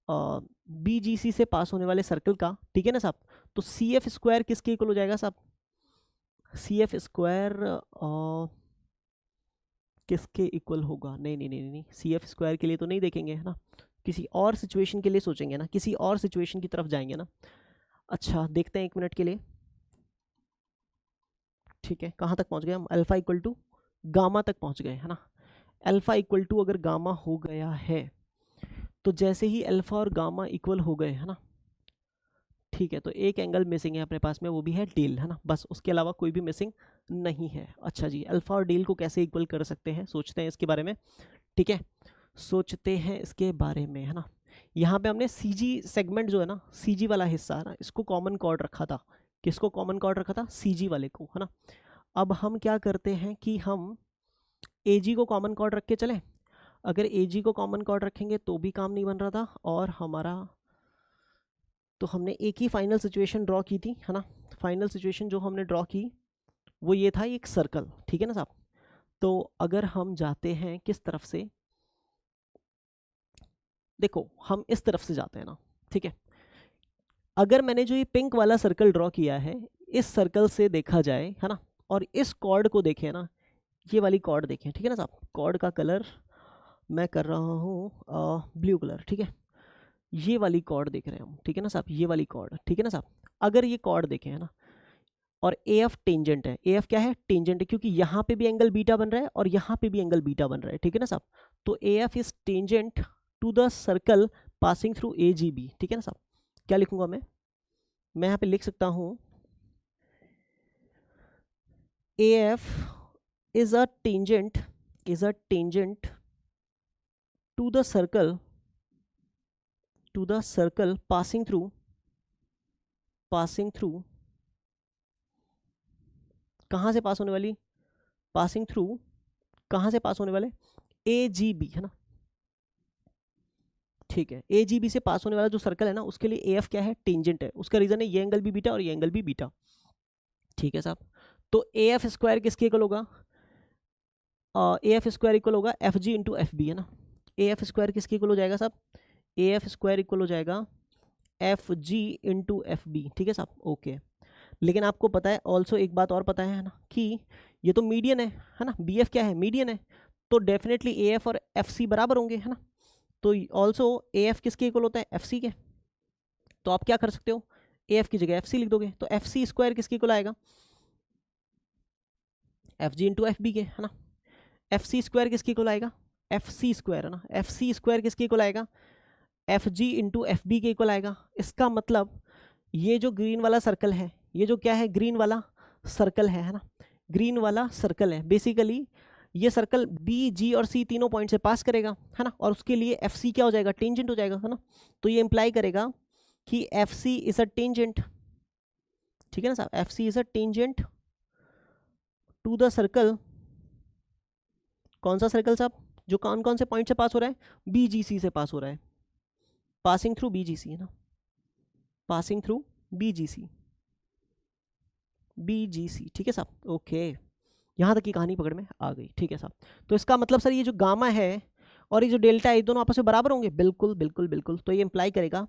बी जी सी से पास होने वाले सर्कल का, ठीक है ना साहब। तो सी एफ स्क्वायर किसके इक्वल हो जाएगा साहब? सी एफ स्क्वायर किसके इक्वल होगा? नहीं नहीं नहीं नहीं, सी एफ स्क्वायर के लिए तो नहीं देखेंगे, है ना, किसी और सिचुएशन के लिए सोचेंगे ना, किसी और सिचुएशन की तरफ जाएंगे ना। अच्छा देखते हैं, 1 मिनट के लिए, ठीक है। कहाँ तक पहुँच गए हम? अल्फा इक्वल टू गामा तक पहुँच गए, है ना। अल्फा इक्वल टू अगर गामा हो गया है, तो जैसे ही अल्फा और गामा इक्वल हो गए, है ना, ठीक है, तो एक एंगल मिसिंग है अपने पास में, वो भी है डेल, है ना, बस उसके अलावा कोई भी मिसिंग नहीं है। अच्छा जी, अल्फा और डेल को कैसे इक्वल कर सकते हैं, सोचते हैं इसके बारे में, ठीक है, सोचते हैं इसके बारे में, है ना। यहाँ पे हमने सी जी सेगमेंट जो है ना, सी जी वाला हिस्सा है ना, इसको कॉमन कॉर्ड रखा था। किसको कॉमन कॉर्ड रखा था? सी जी वाले को, है ना। अब हम क्या करते हैं कि हम ए जी को कॉमन कॉर्ड रख के चले। अगर ए जी को कॉमन कॉर्ड रखेंगे तो भी काम नहीं बन रहा था, और हमारा, तो हमने एक ही फाइनल सिचुएशन ड्रॉ की थी, है ना। फाइनल सिचुएशन जो हमने ड्रॉ की वो ये था, एक सर्कल, ठीक है ना साहब। तो अगर हम जाते हैं किस तरफ से, देखो हम इस तरफ से जाते हैं ना, ठीक है। अगर मैंने जो ये पिंक वाला सर्कल ड्रॉ किया है, इस सर्कल से देखा जाए, है ना, और इस कॉर्ड को देखें ना, ये वाली कॉर्ड देखें, ठीक है ना साहब। कॉर्ड का कलर मैं कर रहा हूँ ब्लू कलर, ठीक है। ये वाली कॉर्ड देख रहे हैं हम, ठीक है ना साहब, ये वाली कॉर्ड, ठीक है ना साहब। अगर ये कॉर्ड देखें, है ना, और ए एफ टेंजेंट है, ए एफ क्या है? टेंजेंट है, क्योंकि यहाँ पे भी एंगल बीटा बन रहा है और यहाँ पे भी एंगल बीटा बन रहा है, ठीक है ना साहब। तो A F is tangent to the circle passing through A G B, ठीक है ना साहब। क्या लिखूंगा मैं यहाँ पे लिख सकता हूँ AF is a tangent to the circle passing through कहाँ से पास होने वाली, पासिंग थ्रू कहाँ से पास होने वाले, AGB है ना, ठीक है, AGB से पास होने वाला जो सर्कल है ना उसके लिए AF क्या है, टेंजेंट है। उसका रीजन है ये एंगल भी बीटा और ये एंगल भी बीटा, ठीक है साहब। तो AF स्क्वायर किसके इक्वल होगा, AF स्क्वायर इक्वल होगा FG इंटू FB है ना। AF स्क्वायर किसके इक्वल हो जाएगा साहब, AF स्क्वायर इक्वल हो जाएगा FG इंटू FB, ठीक है साहब, ओके। लेकिन आपको पता है ऑल्सो एक बात और पता है ना कि ये तो मीडियन है ना, BF क्या है, मीडियन है, तो डेफिनेटली AF और FC बराबर होंगे है ना। तो ऑल्सो AF किसके इक्वल होता है, FC के। तो आप क्या कर सकते हो, AF की जगह FC लिख दोगे, तो FC स्क्वायर किसके इक्वल आएगा, FG इंटू FB के है ना। FC स्क्वायर किसके इक्वल आएगा, FC स्क्वायर है ना, FC स्क्वायर किसके इक्वल आएगा, FG इंटू FB के इक्वल आएगा। इसका मतलब ये जो ग्रीन वाला सर्कल है, ये जो क्या है, ग्रीन वाला सर्कल है ना, ग्रीन वाला सर्कल है, बेसिकली ये सर्कल B, G और C तीनों पॉइंट से पास करेगा है ना, और उसके लिए FC क्या हो जाएगा, टेंजेंट हो जाएगा है ना। तो ये इंप्लाई करेगा कि FC इज अ टेंजेंट, ठीक है ना साहब, FC is a tangent to the circle, कौन सा सर्कल साहब, जो कौन कौन से पॉइंट से पास हो रहा है, BGC से पास हो रहा है, पासिंग थ्रू BGC है ना, पासिंग थ्रू BGC, ठीक है साहब, ओके। यहाँ तक की कहानी पकड़ में आ गई, ठीक है साहब। तो इसका मतलब सर ये जो गामा है और ये जो डेल्टा है ये दोनों आपस में बराबर होंगे, बिल्कुल बिल्कुल बिल्कुल। तो ये इंप्लाई करेगा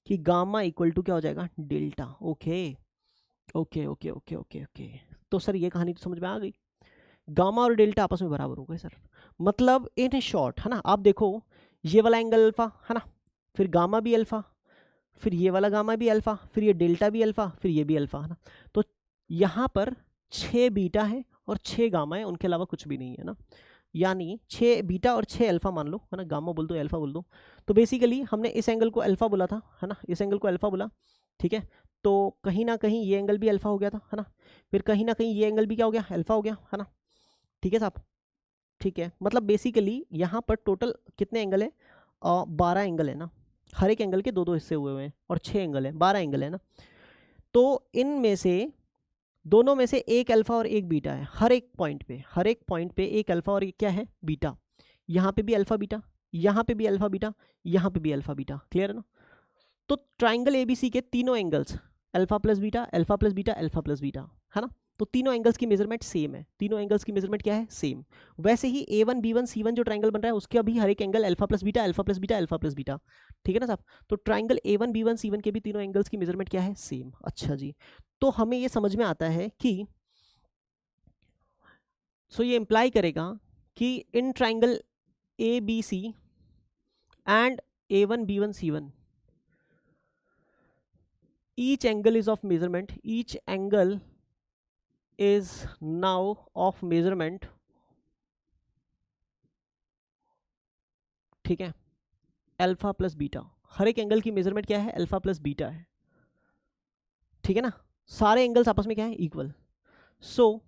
कि गामा इक्वल टू क्या हो जाएगा, delta, okay okay okay okay okay okay. तो सर ये कहानी तो समझ में आ गई, गामा और डेल्टा आपस में बराबर हो गए सर, मतलब इन शॉर्ट है ना। आप देखो ये वाला एंगल अल्फा है ना, फिर गामा भी अल्फा, फिर ये वाला गामा भी अल्फा, फिर ये डेल्टा भी अल्फा, फिर ये भी अल्फा है ना। तो यहाँ पर 6 बीटा है और 6 गामा है, उनके अलावा कुछ भी नहीं है ना, यानी 6 बीटा और 6 अल्फा मान लो है ना, गामा बोल दो अल्फा बोल दो। तो बेसिकली हमने इस एंगल को अल्फा बोला था है ना, इस एंगल को अल्फा बोला, ठीक है। तो कहीं ना कहीं ये एंगल भी अल्फा हो गया था है ना, फिर कहीं ना कहीं ये एंगल भी क्या हो गया, अल्फा हो गया है ना, ठीक है साहब, ठीक है। मतलब बेसिकली यहाँ पर टोटल कितने एंगल है, 12 एंगल है ना, हर एक एंगल के 2-2 हिस्से हुए हैं और 6 एंगल है, 12 एंगल है ना। तो इनमें से दोनों में से एक अल्फा और एक बीटा है, हर एक पॉइंट पे एक अल्फा और एक क्या है, बीटा। यहाँ पे भी अल्फा बीटा, यहाँ पे भी अल्फा बीटा, यहाँ पे भी अल्फा बीटा, क्लियर है ना। तो ट्राइंगल ABC के तीनों angles alpha plus beta, alpha plus beta, alpha plus beta है ना। तो तीनों एंगल्स की मेजरमेंट सेम है, तीनों एंगल्स की मेजरमेंट क्या है, सेम। वैसे ही A1 B1 C1 जो ट्राइंगल बन रहा है उसके भी हर एक angle alpha plus beta, alpha plus beta, alpha plus beta, ठीक है ना साहब। तो ट्राइंगल A1 B1 C1 के भी तीनों एंगल्स की मेजरमेंट क्या है, सेम। अच्छा जी, तो हमें ये समझ में आता है कि ये इंप्लाई करेगा कि in triangle ABC and A1 B1 C1 each angle is of measurement, each angle is now of measurement, ठीक है, अल्फा प्लस बीटा। हर एक एंगल की मेजरमेंट क्या है, अल्फा प्लस बीटा है, ठीक है ना। सारे एंगल्स आपस में क्या है, equal. So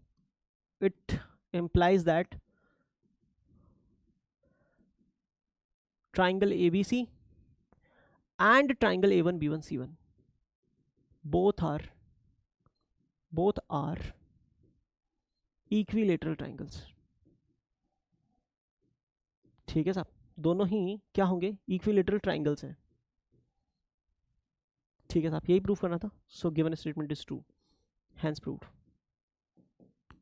it implies that triangle ABC and triangle A1 B1 C1 both are equilateral triangles, ठीक है साहब, दोनों ही क्या होंगे, इक्विलेटरल ट्राइंगल्स हैं, ठीक है साहब, यही प्रूफ करना था। So given statement is true, hence proved,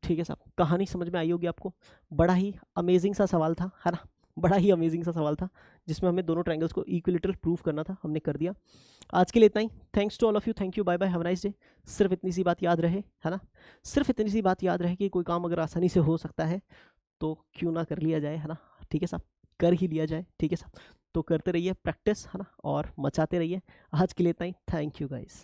ठीक है साहब। कहानी समझ में आई होगी आपको, बड़ा ही अमेजिंग सा सवाल था है ना, बड़ा ही अमेजिंग सा सवाल था जिसमें हमें दोनों ट्राइंगल्स को इक्विलेटरल प्रूफ करना था, हमने कर दिया। आज के लिए इतना ही, thanks to all of you, thank you, bye bye, have a nice day. सिर्फ इतनी सी बात याद रहे है ना, सिर्फ इतनी सी बात याद रहे कि कोई काम अगर आसानी से हो सकता है तो क्यों ना कर लिया जाए है ना, ठीक है साहब, कर ही लिया जाए, ठीक है साहब। तो करते रहिए प्रैक्टिस है ना, और मचाते रहिए। आज के लिए इतना ही, थैंक यू गाइस।